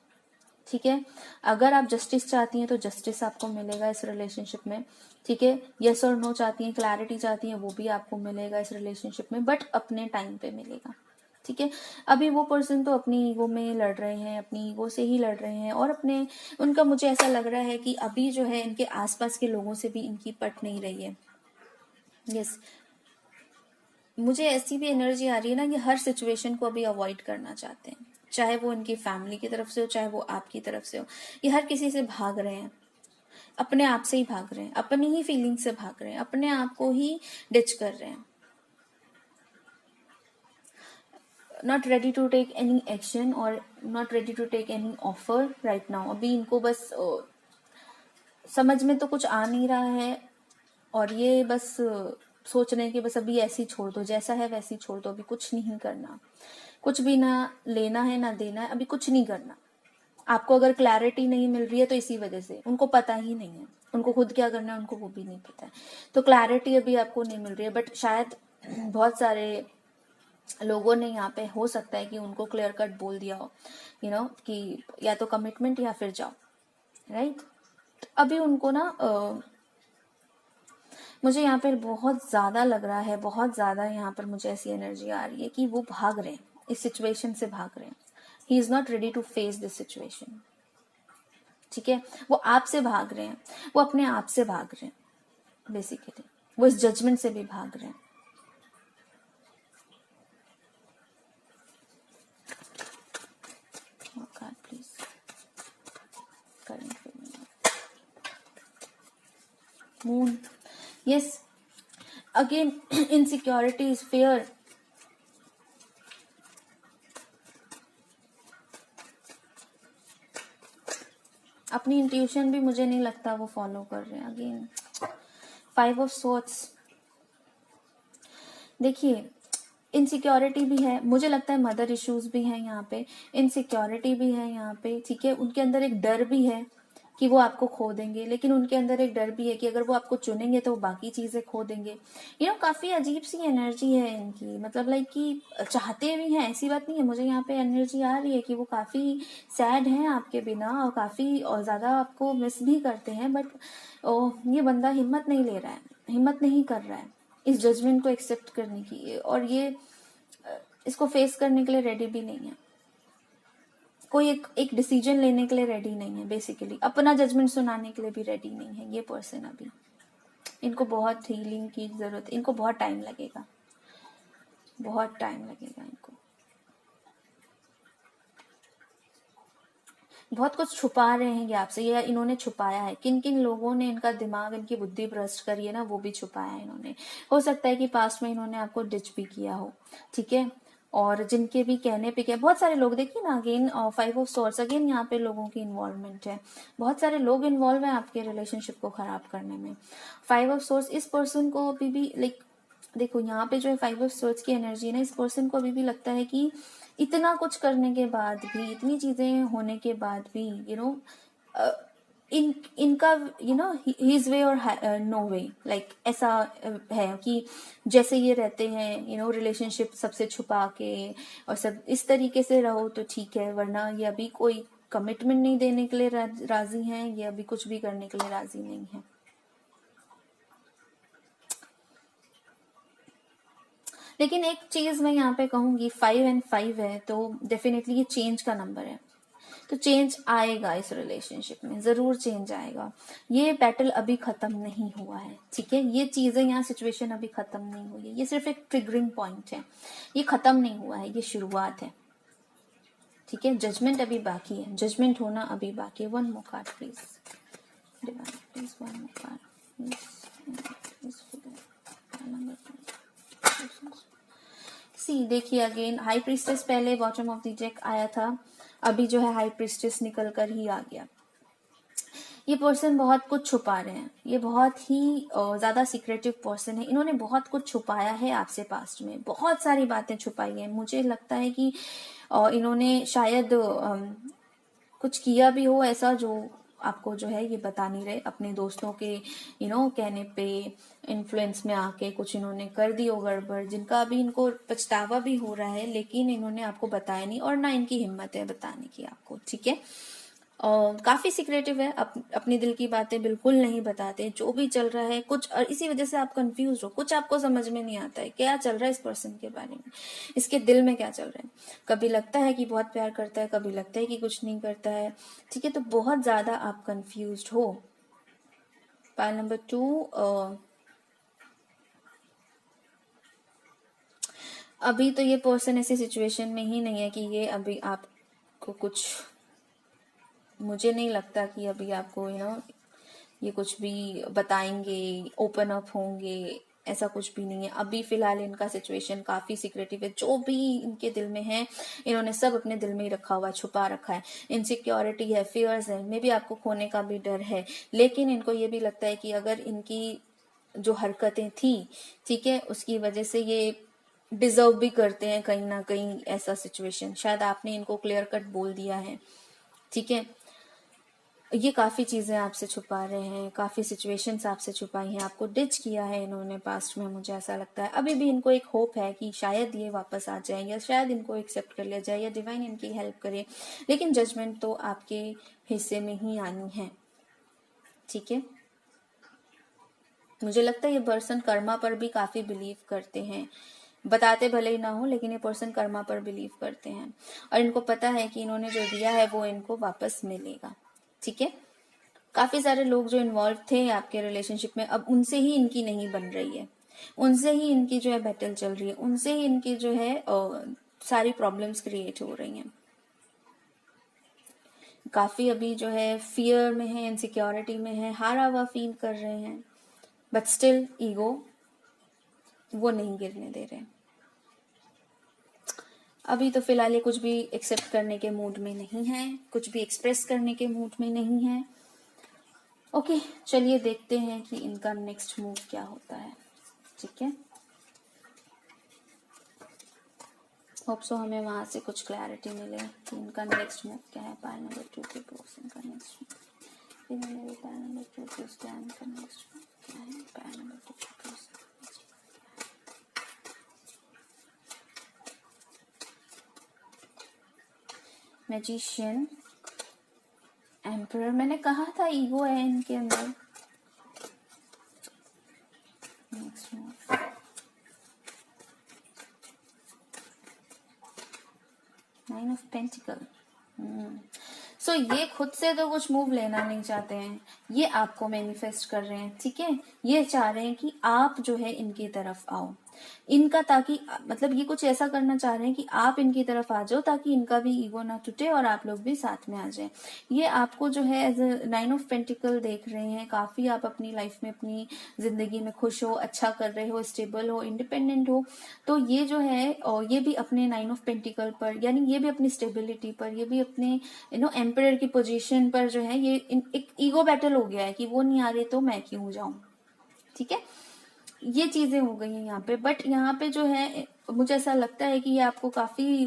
ठीक है, अगर आप जस्टिस चाहती हैं तो जस्टिस आपको मिलेगा इस रिलेशनशिप में। ठीक है, यस और नो चाहती हैं, क्लैरिटी चाहती हैं, वो भी आपको मिलेगा इस रिलेशनशिप में, बट अपने टाइम पे मिलेगा। ठीक है, अभी वो पर्सन तो अपनी ईगो में लड़ रहे हैं, अपनी ईगो से ही लड़ रहे हैं, और अपने उनका मुझे ऐसा लग रहा है कि अभी जो है इनके आसपास के लोगों से भी इनकी पट नहीं रही है। यस, मुझे ऐसी भी एनर्जी आ रही है ना कि हर सिचुएशन को अभी अवॉइड करना चाहते हैं, चाहे वो इनकी फैमिली की तरफ से हो, चाहे वो आपकी तरफ से हो। ये हर किसी से भाग रहे हैं, अपने आप से ही भाग रहे हैं, अपनी ही फीलिंग से भाग रहे हैं, अपने आप को ही डिच कर रहे हैं। Not ready to take any action और not ready to take any offer right now. अभी इनको बस समझ में तो कुछ आ नहीं रहा है, और ये बस सोच रहे हैं कि बस अभी ऐसे ही छोड़ दो, जैसा है वैसे ही छोड़ दो, अभी कुछ नहीं करना, कुछ भी ना लेना है ना देना है, अभी कुछ नहीं करना। आपको अगर क्लैरिटी नहीं मिल रही है तो इसी वजह से, उनको पता ही नहीं है, उनको खुद क्या करना है उनको वो भी नहीं पता है, तो क्लैरिटी अभी आपको नहीं मिल रही है। बट शायद बहुत सारे लोगों ने यहाँ पे, हो सकता है कि उनको क्लियर कट बोल दिया हो, कि या तो कमिटमेंट या फिर जाओ, राइट। अभी उनको ना मुझे यहाँ पर बहुत ज्यादा लग रहा है, बहुत ज्यादा यहाँ पर मुझे ऐसी एनर्जी आ रही है कि वो भाग रहे हैं, इस सिचुएशन से भाग रहे हैं। He is not ready to face this situation. ठीक है, वो आपसे भाग रहे हैं, वो अपने आप से भाग रहे हैं बेसिकली, वो इस जजमेंट से भी भाग रहे हैं। Please moon, yes, again insecurity is fair. अपनी इंट्यूशन भी मुझे नहीं लगता वो फॉलो कर रहे हैं। अगेन 5 ऑफ सोर्ड्स, देखिए इनसिक्योरिटी भी है, मुझे लगता है मदर इश्यूज भी हैं यहाँ पे, इनसिक्योरिटी भी है यहाँ पे। ठीक है, उनके अंदर एक डर भी है कि वो आपको खो देंगे, लेकिन उनके अंदर एक डर भी है कि अगर वो आपको चुनेंगे तो वो बाकी चीजें खो देंगे। काफी अजीब सी एनर्जी है इनकी, मतलब लाइक कि चाहते भी हैं, ऐसी बात नहीं है। मुझे यहाँ पे एनर्जी आ रही है कि वो काफी सैड हैं आपके बिना, और काफी और ज्यादा आपको मिस भी करते हैं, बट ये बंदा हिम्मत नहीं ले रहा है, हिम्मत नहीं कर रहा है इस जजमेंट को एक्सेप्ट करने की, और ये इसको फेस करने के लिए रेडी भी नहीं है, कोई एक डिसीजन लेने के लिए रेडी नहीं है, बेसिकली अपना जजमेंट सुनाने के लिए भी रेडी नहीं है ये पर्सन अभी। इनको बहुत हीलिंग की जरूरत, इनको बहुत टाइम लगेगा, बहुत टाइम लगेगा इनको। बहुत कुछ छुपा रहे हैं ये आपसे, या इन्होंने छुपाया है। किन किन लोगों ने इनका दिमाग, इनकी बुद्धि भ्रष्ट करी है ना, वो भी छुपाया है इन्होंने। हो सकता है कि पास्ट में इन्होंने आपको डिच भी किया हो। ठीक है, और जिनके भी कहने पे क्या, बहुत सारे लोग, देखिए ना अगेन 5 ऑफ सोर्ड्स, अगेन यहाँ पे लोगों की इन्वॉल्वमेंट है, बहुत सारे लोग इन्वॉल्व है आपके रिलेशनशिप को खराब करने में। 5 ऑफ सोर्ड्स, इस पर्सन को अभी भी लाइक, देखो यहाँ पे जो है 5 ऑफ सोर्ड्स की एनर्जी है ना, इस पर्सन को अभी भी लगता है कि इतना कुछ करने के बाद भी, इतनी चीजें होने के बाद भी इनका हिज वे और नो वे, लाइक ऐसा है कि जैसे ये रहते हैं रिलेशनशिप सबसे छुपा के और सब इस तरीके से रहो तो ठीक है, वरना ये अभी कोई कमिटमेंट नहीं देने के लिए राजी हैं, ये अभी कुछ भी करने के लिए राजी नहीं है। लेकिन एक चीज मैं यहाँ पे कहूंगी, 5 and 5 है तो डेफिनेटली ये चेंज का नंबर है, तो चेंज आएगा इस रिलेशनशिप में, जरूर चेंज आएगा। ये बैटल अभी खत्म नहीं हुआ है, ठीक है, ये चीजें यहाँ सिचुएशन अभी खत्म नहीं हुई है, ये सिर्फ एक ट्रिगरिंग पॉइंट है, ये खत्म नहीं हुआ है, ये शुरुआत है, ठीक है। जजमेंट अभी बाकी है, जजमेंट होना अभी बाकी है। One more card please divine, please one more card see. देखिए अगेन हाई प्रीस्टेस, पहले बॉटम ऑफ द डेक आया था, अभी जो है हाई प्रीस्टेस निकल कर ही आ गया। ये पर्सन बहुत कुछ छुपा रहे हैं, ये बहुत ही ज्यादा सीक्रेटिव पर्सन है, इन्होंने बहुत कुछ छुपाया है आपसे पास्ट में, बहुत सारी बातें छुपाई हैं। मुझे लगता है कि इन्होंने शायद कुछ किया भी हो ऐसा जो आपको जो है ये बता नहीं रहे, अपने दोस्तों के कहने पे इन्फ्लुएंस में आके कुछ इन्होंने कर दी हो गड़बड़, जिनका अभी इनको पछतावा भी हो रहा है, लेकिन इन्होंने आपको बताया नहीं और ना इनकी हिम्मत है बताने की आपको, ठीक है। काफी सिक्रेटिव है, अपनी दिल की बातें बिल्कुल नहीं बताते, जो भी चल रहा है कुछ, और इसी वजह से आप कंफ्यूज हो, कुछ आपको समझ में नहीं आता है क्या चल रहा है इस पर्सन के बारे में, इसके दिल में क्या चल रहा है। कभी लगता है कि बहुत प्यार करता है, कभी लगता है कि कुछ नहीं करता है, ठीक है, तो बहुत ज्यादा आप कंफ्यूज हो। पाइल नंबर 2, अभी तो ये पर्सन ऐसी सिचुएशन में ही नहीं है कि ये अभी आपको कुछ, मुझे नहीं लगता कि अभी आपको ये कुछ भी बताएंगे, ओपन अप होंगे, ऐसा कुछ भी नहीं है। अभी फिलहाल इनका सिचुएशन काफी सीक्रेटिव है, जो भी इनके दिल में है इन्होंने सब अपने दिल में ही रखा हुआ, छुपा रखा है। इनसिक्योरिटी है, फियर्स है, मे बी आपको खोने का भी डर है, लेकिन इनको ये भी लगता है कि अगर इनकी जो हरकतें थी, ठीक है, उसकी वजह से ये डिजर्व भी करते हैं कहीं ना कहीं ऐसा सिचुएशन, शायद आपने इनको क्लियर कट बोल दिया है, ठीक है। ये काफी चीजें आपसे छुपा रहे हैं, काफी सिचुएशंस आपसे छुपाई हैं, आपको डिच किया है इन्होंने पास्ट में, मुझे ऐसा लगता है। अभी भी इनको एक होप है कि शायद ये वापस आ जाए, या शायद इनको एक्सेप्ट कर लिया जाए, या डिवाइन इनकी हेल्प करे, लेकिन जजमेंट तो आपके हिस्से में ही आनी है, ठीक है। मुझे लगता है ये पर्सन कर्मा पर भी काफी बिलीव करते हैं, बताते भले ही ना हो, लेकिन ये पर्सन कर्मा पर बिलीव करते हैं, और इनको पता है कि इन्होंने जो दिया है वो इनको वापस मिलेगा, ठीक है। काफी सारे लोग जो इन्वॉल्व थे आपके रिलेशनशिप में, अब उनसे ही इनकी नहीं बन रही है, उनसे ही इनकी जो है बैटल चल रही है, उनसे ही इनकी जो है सारी प्रॉब्लम्स क्रिएट हो रही हैं। काफी अभी जो है फियर में है, इनसिक्योरिटी में है, हारा हुआ फील कर रहे हैं, बट स्टिल ईगो वो नहीं गिरने दे रहे। अभी तो फिलहाल ये कुछ भी एक्सेप्ट करने के मूड में नहीं है, कुछ भी एक्सप्रेस करने के मूड में नहीं है। ओके, चलिए देखते हैं कि इनका नेक्स्ट मूव क्या होता है, ठीक है। होप सो हमें वहां से कुछ क्लैरिटी मिले कि इनका नेक्स्ट मूव क्या है। पाइल नंबर 2 के पर्सन का नेक्स्ट मूव, पाइल नंबर 2 के स्टैंड का नेक्स्ट मूव क्या है। पाइल नंबर 2 के पर्सन, मैजिशियन, एम्परर। मैंने कहा था ईगो है इनके अंदर। Next move, nine of pentacle. So ये खुद से तो कुछ मूव लेना नहीं चाहते हैं, ये आपको मैनिफेस्ट कर रहे हैं, ठीक है। ये चाह रहे हैं कि आप जो है इनकी तरफ आओ, इनका, ताकि मतलब ये कुछ ऐसा करना चाह रहे हैं कि आप इनकी तरफ आ जाओ, ताकि इनका भी ईगो ना टूटे और आप लोग भी साथ में आ जाए। ये आपको जो है एज अ 9 ऑफ पेंटिकल देख रहे हैं, काफी आप अपनी लाइफ में, अपनी जिंदगी में खुश हो, अच्छा कर रहे हो, स्टेबल हो, इंडिपेंडेंट हो, तो ये जो है और ये भी अपने 9 ऑफ पेंटिकल पर, यानी ये भी अपनी स्टेबिलिटी पर, ये भी अपने एम्परर की पोजीशन पर जो है, ये एक ईगो बैटल हो गया है कि वो नहीं आ रहे तो मैं क्यों जाऊं, ठीक है। ये चीजें हो गई हैं यहाँ पे, बट यहाँ पे जो है मुझे ऐसा लगता है कि ये आपको काफी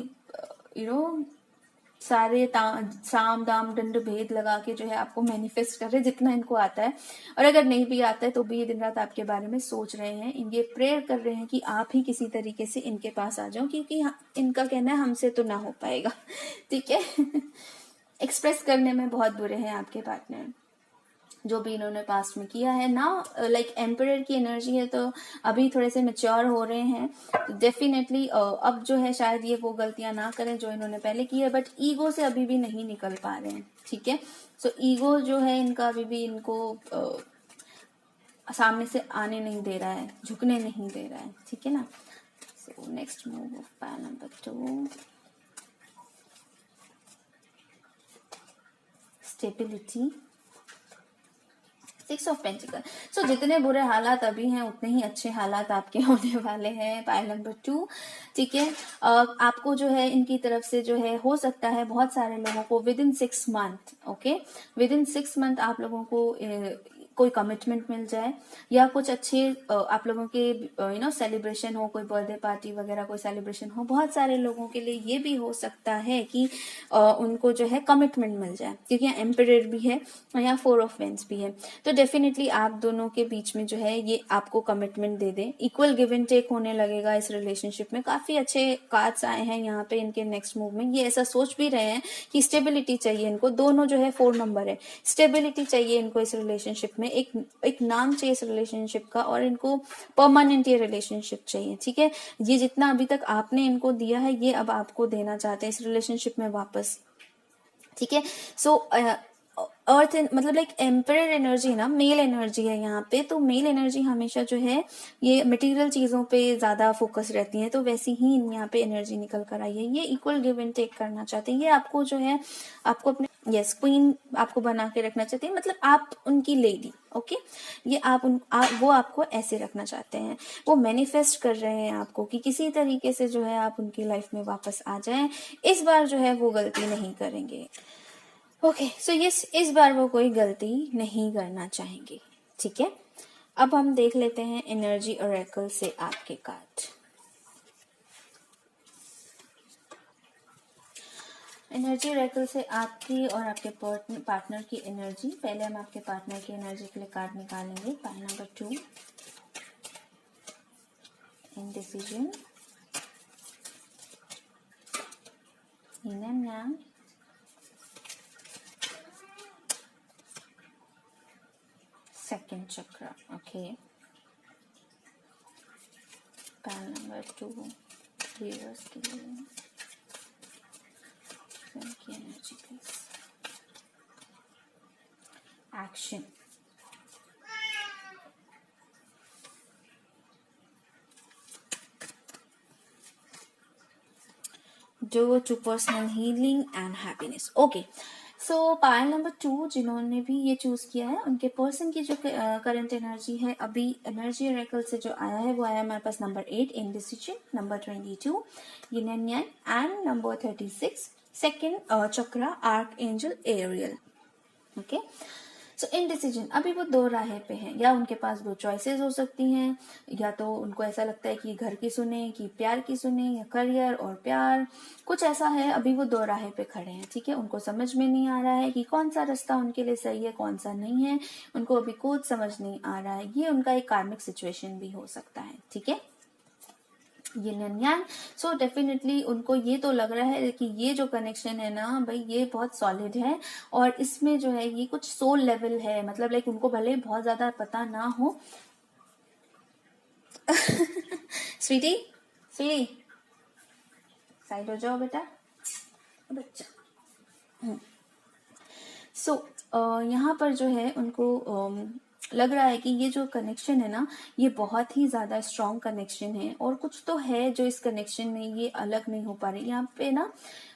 सारे साम दाम दंड भेद लगा के जो है आपको मैनिफेस्ट कर रहे हैं जितना इनको आता है। और अगर नहीं भी आता है तो भी ये दिन रात आपके बारे में सोच रहे हैं, ये प्रेयर कर रहे हैं कि आप ही किसी तरीके से इनके पास आ जाओ, क्योंकि इनका कहना है हमसे तो ना हो पाएगा। ठीक है। एक्सप्रेस करने में बहुत बुरे हैं आपके पार्टनर, जो भी इन्होंने पास्ट में किया है ना। लाइक एम्परर की एनर्जी है, तो अभी थोड़े से मेच्योर हो रहे हैं, तो डेफिनेटली अब जो है शायद ये वो गलतियां ना करें जो इन्होंने पहले की है, बट ईगो से अभी भी नहीं निकल पा रहे हैं। ठीक है। सो ईगो जो है इनका अभी भी इनको सामने से आने नहीं दे रहा है, झुकने नहीं दे रहा है। ठीक है ना। So next move of pile number 2, stability, 6 of pentacle. So जितने बुरे हालात अभी हैं उतने ही अच्छे हालात आपके होने वाले हैं, पाइल नंबर 2। ठीक है। आपको जो है इनकी तरफ से जो है हो सकता है बहुत सारे लोगों को with in 6 month, okay, with in 6 month आप लोगों को कोई कमिटमेंट मिल जाए, या कुछ अच्छे आप लोगों के सेलिब्रेशन हो, कोई बर्थडे पार्टी वगैरह कोई सेलिब्रेशन हो। बहुत सारे लोगों के लिए ये भी हो सकता है कि उनको जो है कमिटमेंट मिल जाए, क्योंकि यहाँ एम्परर भी है और यहाँ 4 ऑफ वेंस भी है। तो डेफिनेटली आप दोनों के बीच में जो है ये आपको कमिटमेंट दे दें, इक्वल गिव एंड टेक होने लगेगा इस रिलेशनशिप में। काफी अच्छे कार्ड्स आए हैं यहाँ पे इनके नेक्स्ट मूव में। ये ऐसा सोच भी रहे हैं कि स्टेबिलिटी चाहिए इनको, दोनों जो है 4 नंबर है, स्टेबिलिटी चाहिए इनको इस रिलेशनशिप में, एक नाम चाहिए इस रिलेशनशिप का, और इनको परमानेंट ये रिलेशनशिप चाहिए। ठीक है। ये जितना अभी तक आपने इनको दिया है ये अब आपको देना चाहते हैं इस रिलेशनशिप में वापस। ठीक है। सो अर्थ मतलब लाइक एम्परर एनर्जी ना, मेल एनर्जी है यहाँ पे, तो मेल एनर्जी हमेशा जो है ये मटेरियल चीजों पे ज्यादा फोकस रहती है, तो वैसी ही यहाँ पे एनर्जी निकल कर आई है। ये इक्वल गिव एंड टेक करना चाहते हैं, ये आपको जो है आपको अपने यस क्वीन आपको बना के रखना चाहते हैं, मतलब आप उनकी लेडी। ओके। ये वो आपको ऐसे रखना चाहते हैं, वो मैनिफेस्ट कर रहे हैं आपको कि किसी तरीके से जो है आप उनकी लाइफ में वापस आ जाएं। इस बार जो है वो गलती नहीं करेंगे। ओके। सो यस, इस बार वो कोई गलती नहीं करना चाहेंगे। ठीक है। अब हम देख लेते हैं एनर्जी ओरेकल से आपके कार्ड। एनर्जी ओरेकल से आपकी और आपके पार्टनर की एनर्जी। पहले हम आपके पार्टनर की एनर्जी के लिए कार्ड निकालेंगे। Pile number 2, indecision, yin and yang, second chakra. Okay. Pile number 2 reverse के लिए की energy please. Action, door to personal healing and happiness. Okay. So pile number 2 जिन्होंने भी ये चूज किया है, उनके पर्सन की जो करंट एनर्जी है, अभी एनर्जी ओरेकल से जो आया है वो आया हमारे पास number 8 indecision, number 22 yin and yang, and number 36 second chakra archangel Ariel. Okay. So indecision, अभी वो 2 राहें पे हैं, या उनके पास 2 चॉइसेस हो सकती हैं, या तो उनको ऐसा लगता है कि घर की सुने कि प्यार की सुने, या करियर और प्यार, कुछ ऐसा है। अभी वो 2 राहें पे खड़े हैं। ठीक है। उनको समझ में नहीं आ रहा है कि कौन सा रास्ता उनके लिए सही है कौन सा नहीं है, उनको अभी कुछ समझ नहीं आ रहा है। ये उनका एक कार्मिक सिचुएशन भी हो सकता है। ठीक है। यिन एंड यांग। सो डेफिनेटली उनको ये तो लग रहा है कि ये जो कनेक्शन है ना भाई, ये बहुत सॉलिड है, और इसमें जो है ये कुछ सोल लेवल है, मतलब लाइक उनको भले बहुत ज्यादा पता ना हो। स्वीटी, स्वीटी साइड हो जाओ बेटा, बच्चा। सो यहाँ पर जो है उनको लग रहा है कि ये जो कनेक्शन है ना, ये बहुत ही ज्यादा स्ट्रॉन्ग कनेक्शन है, और कुछ तो है जो इस कनेक्शन में ये अलग नहीं हो पा रही। यहाँ पे ना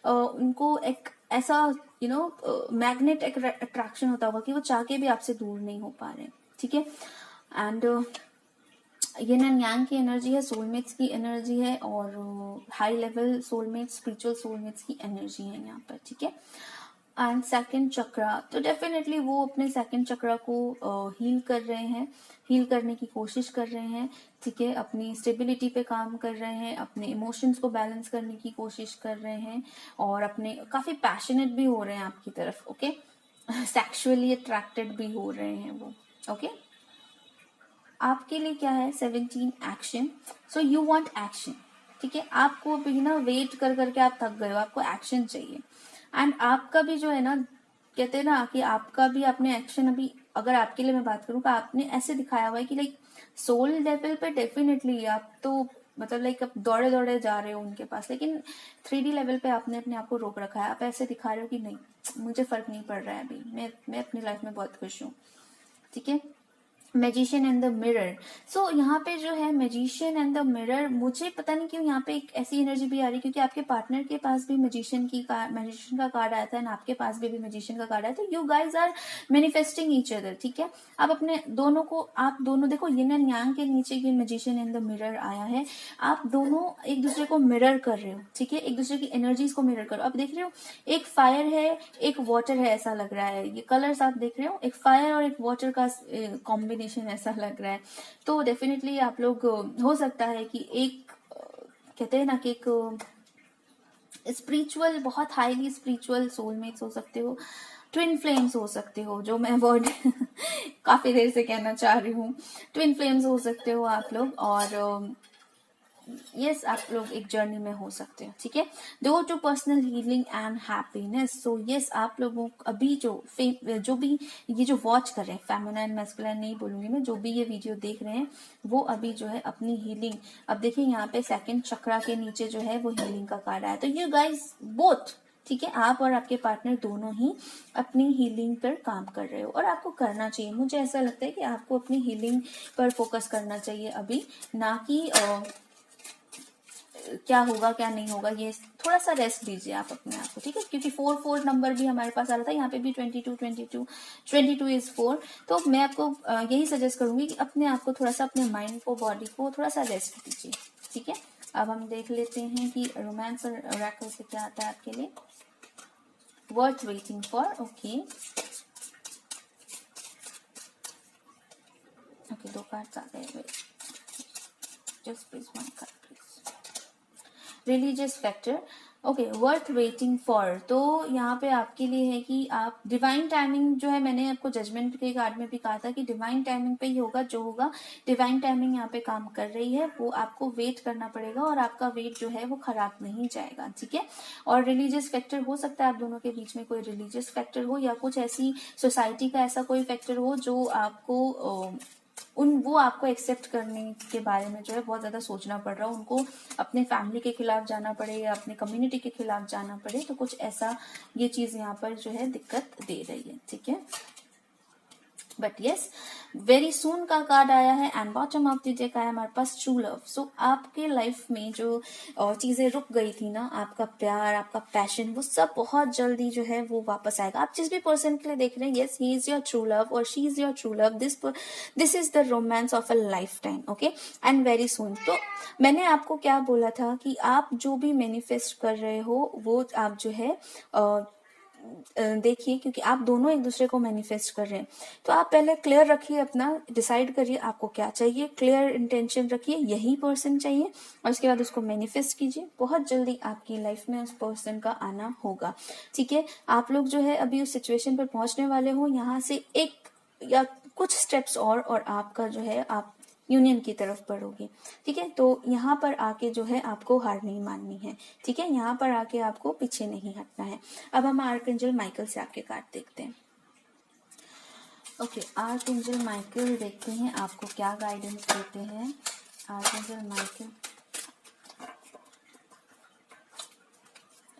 उनको एक ऐसा मैग्नेट अट्रैक्शन होता होगा कि वो चाह के भी आपसे दूर नहीं हो पा रहे। ठीक है। एंड यिन एंड यांग की एनर्जी है, सोलमेट्स की एनर्जी है, और high level soulmates, spiritual soulmates की एनर्जी है यहाँ पर। ठीक है। एंड सेकंड चक्रा, तो डेफिनेटली वो अपने सेकंड चक्रा को हील कर रहे हैं, हील करने की कोशिश कर रहे हैं, ठीक है। अपनी स्टेबिलिटी पे काम कर रहे हैं, अपने इमोशंस को बैलेंस करने की कोशिश कर रहे हैं, और अपने काफी पैशनेट भी हो रहे हैं आपकी तरफ, ओके। सेक्सुअली अट्रैक्टेड भी हो रहे हैं वो, ओके। आपके लिए क्या है 17 action, so you want action, ठीक है। आपको भी ना वेट कर करके आप थक गए हो, आपको एक्शन चाहिए। एंड आपका भी जो है ना, कहते हैं ना कि आपका भी आपने एक्शन अभी, अगर आपके लिए मैं बात करूँ तो आपने ऐसे दिखाया हुआ है कि लाइक सोल लेवल पे डेफिनेटली आप तो मतलब लाइक अब दौड़े दौड़े जा रहे हो उनके पास, लेकिन 3D लेवल पे आपने अपने आप को रोक रखा है। आप ऐसे दिखा रहे हो कि नहीं, मुझे फर्क नहीं पड़ रहा है अभी, मैं अपनी लाइफ में बहुत खुश हूँ, ठीक है। मैजिशियन एंड द मिरर, सो यहाँ पे जो है मैजिशियन एंड द मिरर, मुझे पता नहीं क्यों यहाँ पे एक ऐसी एनर्जी भी आ रही है, क्योंकि आपके पार्टनर के पास भी मैजिशियन का कार्ड आया था, एंड आपके पास भी मैजिशियन का कार्ड आया, तो you guys are manifesting each other, ठीक है। आप अपने दोनों को, आप दोनों देखो यिन एंड यांग के नीचे ये मैजिशियन एंड द मिरर आया है, आप दोनों एक दूसरे को मिरर कर रहे हो, ठीक है। एक दूसरे की एनर्जीज को मिरर करो। आप देख रहे हो एक फायर है, एक वाटर है, ऐसा लग रहा है, ये कलर्स आप देख रहे हो, एक फायर और एक वाटर का कॉम्बिनेशन ऐसा लग रहा है। तो डेफिनेटली आप लोग हो सकता है कि एक कहते हैं ना कि एक स्पिरिचुअल, बहुत हाईली स्पिरिचुअल सोलमेट्स हो सकते हो, ट्विन फ्लेम्स हो सकते हो, जो मैं वर्ड काफी देर से कहना चाह रही हूँ, ट्विन फ्लेम्स हो सकते हो आप लोग, और यस आप लोग एक जर्नी में हो सकते हो, ठीक है। Door to personal healing and happiness, so yes आप लोगों को अभी जो भी ये जो वॉच कर रहे हैं, फेमिनाइन मैस्कुलाइन नहीं बोलूंगी मैं, जो भी ये वीडियो देख रहे हैं वो अभी जो है अपनी हीलिंग, अब देखिए यहाँ पे सेकंड चक्रा के नीचे जो है वो हीलिंग का कार्ड आया, तो यू गाइज बोथ, ठीक है, आप और आपके पार्टनर दोनों ही अपनी हीलिंग पर काम कर रहे हो, और आपको करना चाहिए। मुझे ऐसा लगता है कि आपको अपनी हीलिंग पर फोकस करना चाहिए अभी, ना कि क्या होगा क्या नहीं होगा, ये थोड़ा सा रेस्ट दीजिए आप अपने आप को, ठीक है। क्योंकि 4 नंबर भी हमारे पास आ रहा था, यहाँ पे भी 22 इज 4, तो मैं आपको यही सजेस्ट करूंगी कि अपने आप को थोड़ा सा, अपने माइंड को, बॉडी को थोड़ा सा रेस्ट दीजिए, ठीक है। अब हम देख लेते हैं कि रोमांस और ओरेकल से क्या आता है आपके लिए। Worth waiting for, okay okay, 2 cards आ गए, just please 1 card please. Religious factor, okay, worth waiting for, तो यहाँ पे आपके लिए है कि आप डिवाइन टाइमिंग जो है, मैंने आपको जजमेंट के कार्ड में भी कहा था कि डिवाइन टाइमिंग पे ही होगा जो होगा, डिवाइन टाइमिंग यहाँ पे काम कर रही है, वो आपको वेट करना पड़ेगा, और आपका वेट जो है वो खराब नहीं जाएगा, ठीक है। और रिलीजियस फैक्टर हो सकता है आप दोनों के बीच में कोई रिलीजियस फैक्टर हो, या कुछ ऐसी सोसाइटी का ऐसा कोई फैक्टर हो जो आपको वो आपको एक्सेप्ट करने के बारे में जो है बहुत ज्यादा सोचना पड़ रहा है, उनको अपने फैमिली के खिलाफ जाना पड़े या अपने कम्युनिटी के खिलाफ जाना पड़े, तो कुछ ऐसा ये चीज यहाँ पर जो है दिक्कत दे रही है, ठीक है। बट यस वेरी सून का कार्ड आया है, and bottom of the deck आया हमारे पास ट्रू लव। सो आपके लाइफ में जो चीजें रुक गई थी ना, आपका प्यार, आपका पैशन, वो सब बहुत जल्दी जो है वो वापस आएगा। आप जिस भी पर्सन के लिए देख रहे हैं, yes he is your true love और she is your true love, this is the romance of a lifetime, okay, and very soon. तो मैंने आपको क्या बोला था कि आप जो भी मैनिफेस्ट कर रहे हो वो आप जो है देखिए, क्योंकि आप दोनों एक दूसरे को मैनिफेस्ट कर रहे हैं, तो आप पहले क्लियर रखिए, अपना डिसाइड करिए आपको क्या चाहिए, क्लियर इंटेंशन रखिए, यही पर्सन चाहिए, और उसके बाद उसको मैनिफेस्ट कीजिए। बहुत जल्दी आपकी लाइफ में उस पर्सन का आना होगा, ठीक है। आप लोग जो है अभी उस सिचुएशन पर पहुंचने वाले हो, यहाँ से एक या कुछ स्टेप्स और आपका जो है आप यूनियन की तरफ बढ़ोगे, ठीक है। तो यहाँ पर आके जो है आपको हार नहीं माननी है, ठीक है। यहाँ पर आके आपको पीछे नहीं हटना है। अब हम आर्कएंजल माइकल से आपके कार्ड देखते हैं। ओके, आर्कएंजल माइकल देखते हैं आपको क्या गाइडेंस देते हैं। आर्कएंजल माइकल,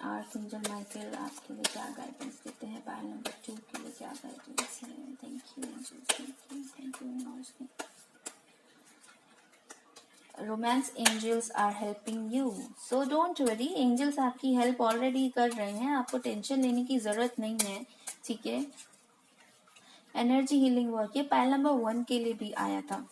आर्कएंजल माइकल आपके लिए क्या गाइडेंस देते हैं, पाइल नंबर 2 के लिए क्या गाइडेंस है। Thank you angels, thank you. Romance angels are helping you, so don't worry, angels आपकी हेल्प ऑलरेडी कर रहे हैं, आपको टेंशन लेने की जरूरत नहीं है, ठीक है। एनर्जी हीलिंग वर्क, ये पाइल नंबर 1 के लिए भी आया था।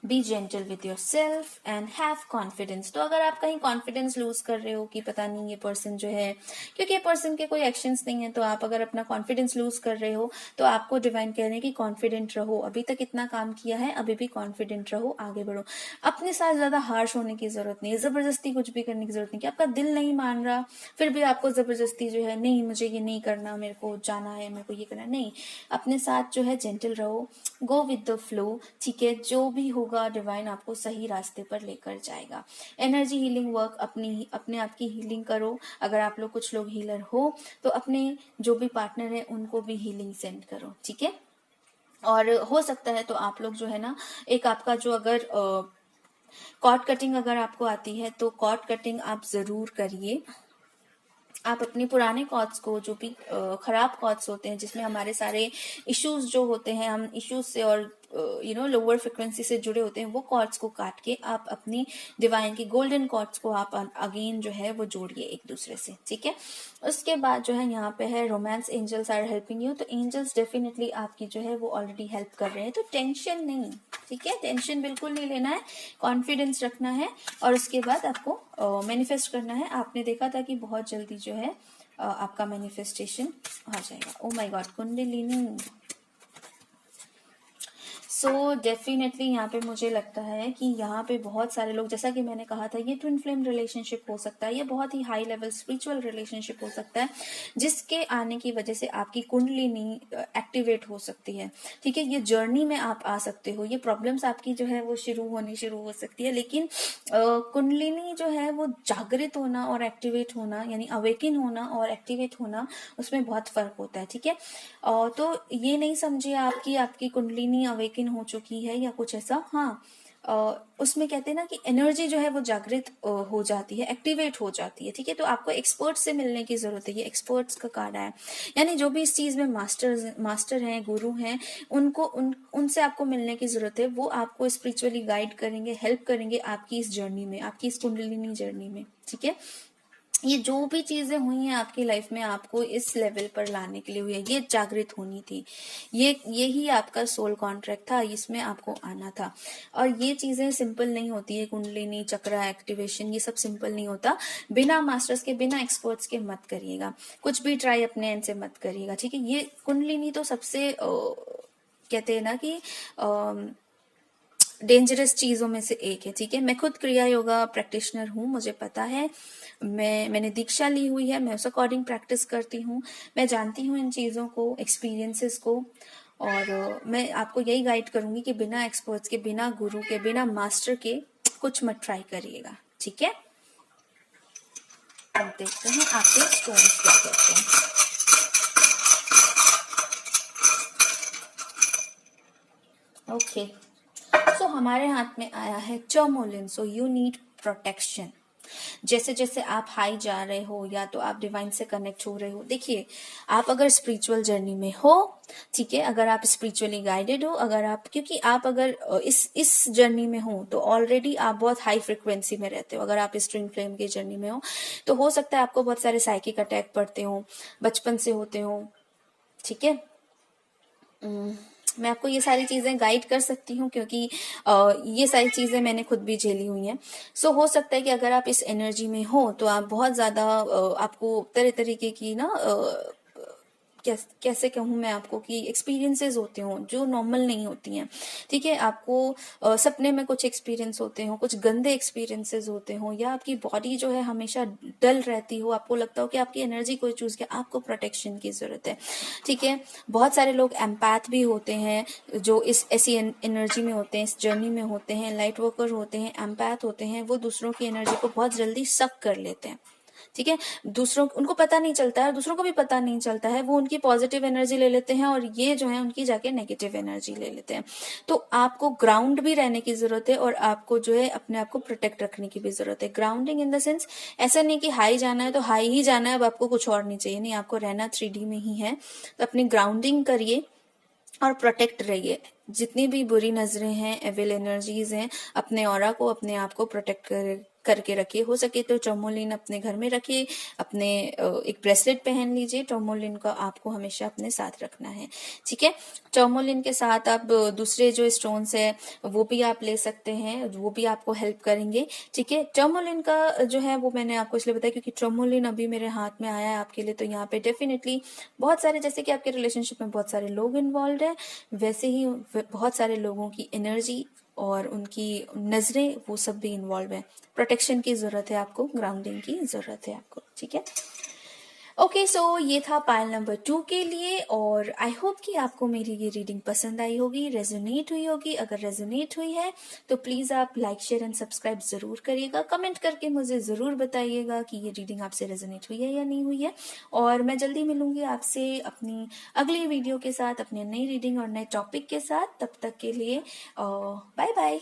B gentle with your self and have confidence. तो अगर आप कहीं कॉन्फिडेंस लूज कर रहे हो कि पता नहीं ये पर्सन जो है, क्योंकि ये पर्सन के कोई एक्शंस नहीं है, तो आप अगर अपना कॉन्फिडेंस लूज कर रहे हो तो आपको डिवाइन कह रहे हैं कि कॉन्फिडेंट रहो, अभी तक इतना काम किया है, अभी भी कॉन्फिडेंट रहो, आगे बढ़ो। अपने साथ ज्यादा हार्श होने की जरूरत नहीं है, जबरदस्ती कुछ भी करने की जरूरत नहीं, कि आपका दिल नहीं मान रहा फिर भी आपको जबरदस्ती जो है, नहीं मुझे ये नहीं करना, मेरे को जाना है, मेरे को ये करना, नहीं। अपने साथ जो है जेंटल रहो, गो विद द फ्लो, ठीक है। जो भी होगा डिवाइन आपको सही रास्ते पर लेकर जाएगा। एनर्जी हीलिंग वर्क, अपने आप की हीलिंग करो। अगर आप लोग कुछ लोग हीलर हो तो अपने जो भी पार्टनर है उनको भी हीलिंग सेंड करो, ठीक है। और हो सकता है तो आप लोग जो है ना, एक आपका जो अगर कॉर्ड कटिंग अगर आपको आती है तो कॉर्ड कटिंग आप जरूर करिए। आप अपने पुराने कॉर्ड्स को, जो भी खराब कॉर्ड्स होते हैं जिसमें हमारे सारे इश्यूज जो होते हैं, हम इश्यूज से और लोअर फ्रिक्वेंसी से जुड़े होते हैं, वो कॉर्ड्स को काट के आप अपनी डिवाइन की गोल्डन कॉर्ड्स को आप अगेन जो है वो जोड़िए एक दूसरे से, ठीक है। उसके बाद जो है यहाँ पे है romance angels are helping you. तो एंजल्स डेफिनेटली आपकी जो है वो ऑलरेडी हेल्प कर रहे हैं, तो टेंशन नहीं, ठीक है, टेंशन बिल्कुल नहीं लेना है, कॉन्फिडेंस रखना है और उसके बाद आपको मैनिफेस्ट करना है। आपने देखा था कि बहुत जल्दी जो है आपका मैनिफेस्टेशन आ जाएगा। Oh my God, kundalini. So definitely यहाँ पे मुझे लगता है कि यहाँ पे बहुत सारे लोग, जैसा कि मैंने कहा था, ये ट्विन फ्लेम रिलेशनशिप हो सकता है, ये बहुत ही हाई लेवल स्पिरिचुअल रिलेशनशिप हो सकता है, जिसके आने की वजह से आपकी कुंडलिनी एक्टिवेट हो सकती है, ठीक है। ये जर्नी में आप आ सकते हो, ये प्रॉब्लम्स आपकी जो है वो शुरू हो सकती है, लेकिन कुंडलिनी जो है वो जागृत होना और एक्टिवेट होना, यानी अवेकिन होना और एक्टिवेट होना, उसमें बहुत फर्क होता है, ठीक है। तो ये नहीं समझिए आपकी आपकी कुंडलिनी अवेकिन हो चुकी है या कुछ ऐसा, हाँ। उसमें कहते हैं ना कि एनर्जी जो है वो जागृत हो जाती है, एक्टिवेट हो जाती है, ठीक है। तो आपको एक्सपर्ट से मिलने की जरूरत है, ये एक्सपर्ट्स का कार्ड है, यानी जो भी इस चीज में मास्टर हैं, गुरु हैं, उनसे आपको मिलने की जरूरत है। वो आपको स्पिरिचुअली गाइड करेंगे, हेल्प करेंगे आपकी इस जर्नी में, आपकी इस कुंडलिनी जर्नी में, ठीक है। ये जो भी चीजें हुई हैं आपकी लाइफ में, आपको इस लेवल पर लाने के लिए हुई है, ये जागृत होनी थी, यही आपका सोल कॉन्ट्रैक्ट था, इसमें आपको आना था। और ये चीजें सिंपल नहीं होती है, कुंडलिनी चक्र एक्टिवेशन, ये सब सिंपल नहीं होता। बिना मास्टर्स के, बिना एक्सपर्ट्स के मत करिएगा, कुछ भी ट्राई अपने एंड से मत करिएगा, ठीक है। ये कुंडलिनी तो सबसे कहते हैं ना कि डेंजरस चीजों में से एक है, ठीक है। मैं खुद क्रिया योगा प्रैक्टिशनर हूँ, मुझे पता है, मैंने दीक्षा ली हुई है, मैं उस अकॉर्डिंग प्रैक्टिस करती हूँ, मैं जानती हूँ इन चीजों को, एक्सपीरियंसेस को। और मैं आपको यही गाइड करूंगी कि बिना एक्सपर्ट्स के, बिना गुरु के, बिना मास्टर के कुछ मत ट्राई करिएगा, ठीक है। अब देखते हैं आपके स्टोन्स क्या कहते हैं। ओके, सो हमारे हाथ में आया है tourmaline. So you need protection. जैसे जैसे आप हाई जा रहे हो, या तो आप डिवाइन से कनेक्ट हो रहे हो, देखिए आप अगर स्पिरिचुअल जर्नी में हो, ठीक है, अगर आप स्पिरिचुअली गाइडेड हो, अगर आप, क्योंकि आप अगर इस जर्नी में हो तो ऑलरेडी आप बहुत हाई फ्रिक्वेंसी में रहते हो। अगर आप इस ट्विन फ्लेम की जर्नी में हो तो हो सकता है आपको बहुत सारे साइकिक अटैक पड़ते हो, बचपन से होते हो, ठीक है। मैं आपको ये सारी चीजें गाइड कर सकती हूँ, क्योंकि ये सारी चीजें मैंने खुद भी झेली हुई हैं। सो हो सकता है कि अगर आप इस एनर्जी में हो तो आप बहुत ज्यादा आपको तरह तरीके की ना कैसे कहूँ मैं आपको कि एक्सपीरियंसेस होते हो जो नॉर्मल नहीं होती हैं, ठीक है। आपको सपने में कुछ एक्सपीरियंस होते हो, कुछ गंदे एक्सपीरियंसेस होते हो, या आपकी बॉडी जो है हमेशा डल रहती हो, आपको लगता हो कि आपकी एनर्जी कोई चूज किया, आपको प्रोटेक्शन की जरूरत है, ठीक है। बहुत सारे लोग एम्पैथ भी होते हैं, जो इस ऐसी एनर्जी में होते हैं, इस जर्नी में होते हैं, लाइट वर्कर होते हैं, एम्पैथ होते हैं, वो दूसरों की एनर्जी को बहुत जल्दी सक कर लेते हैं, ठीक है। दूसरों, उनको पता नहीं चलता है, दूसरों को भी पता नहीं चलता है, वो उनकी पॉजिटिव एनर्जी ले लेते हैं और ये जो है उनकी जाके नेगेटिव एनर्जी ले लेते हैं। तो आपको ग्राउंड भी रहने की जरूरत है और आपको जो है अपने आप को प्रोटेक्ट रखने की भी जरूरत है। ग्राउंडिंग इन द सेंस, ऐसा नहीं कि हाई जाना है तो हाई ही जाना है, अब आपको कुछ और नहीं चाहिए, नहीं, आपको रहना 3D में ही है। तो अपनी ग्राउंडिंग करिए और प्रोटेक्ट रहिए। जितनी भी बुरी नजरें हैं, एविल एनर्जीज हैं, अपने ऑरा को, अपने आप को प्रोटेक्ट करके रखिए। हो सके तो टर्मोलिन अपने घर में रखिए, अपने एक ब्रेसलेट पहन लीजिए। टर्मोलिन का आपको हमेशा अपने साथ रखना है, ठीक है। टर्मोलिन के साथ आप दूसरे जो स्टोन्स है वो भी आप ले सकते हैं, वो भी आपको हेल्प करेंगे, ठीक है। टर्मोलिन का जो है वो मैंने आपको इसलिए बताया क्योंकि टर्मोलिन अभी मेरे हाथ में आया है आपके लिए, तो यहाँ पे डेफिनेटली बहुत सारे, जैसे कि आपके रिलेशनशिप में बहुत सारे लोग इन्वॉल्व है, वैसे ही बहुत सारे लोगों की एनर्जी और उनकी नजरें वो सब भी इन्वॉल्व है। प्रोटेक्शन की जरूरत है आपको, ग्राउंडिंग की जरूरत है आपको, ठीक है। ओके, सो ये था पायल नंबर 2 के लिए, और आई होप कि आपको मेरी ये रीडिंग पसंद आई होगी, रेजोनेट हुई होगी। अगर रेजोनेट हुई है तो प्लीज आप लाइक शेयर एंड सब्सक्राइब जरूर करिएगा। कमेंट करके मुझे जरूर बताइएगा कि ये रीडिंग आपसे रेजोनेट हुई है या नहीं हुई है। और मैं जल्दी मिलूंगी आपसे अपनी अगली वीडियो के साथ, अपनी नई रीडिंग और नए टॉपिक के साथ। तब तक के लिए बाय बाय।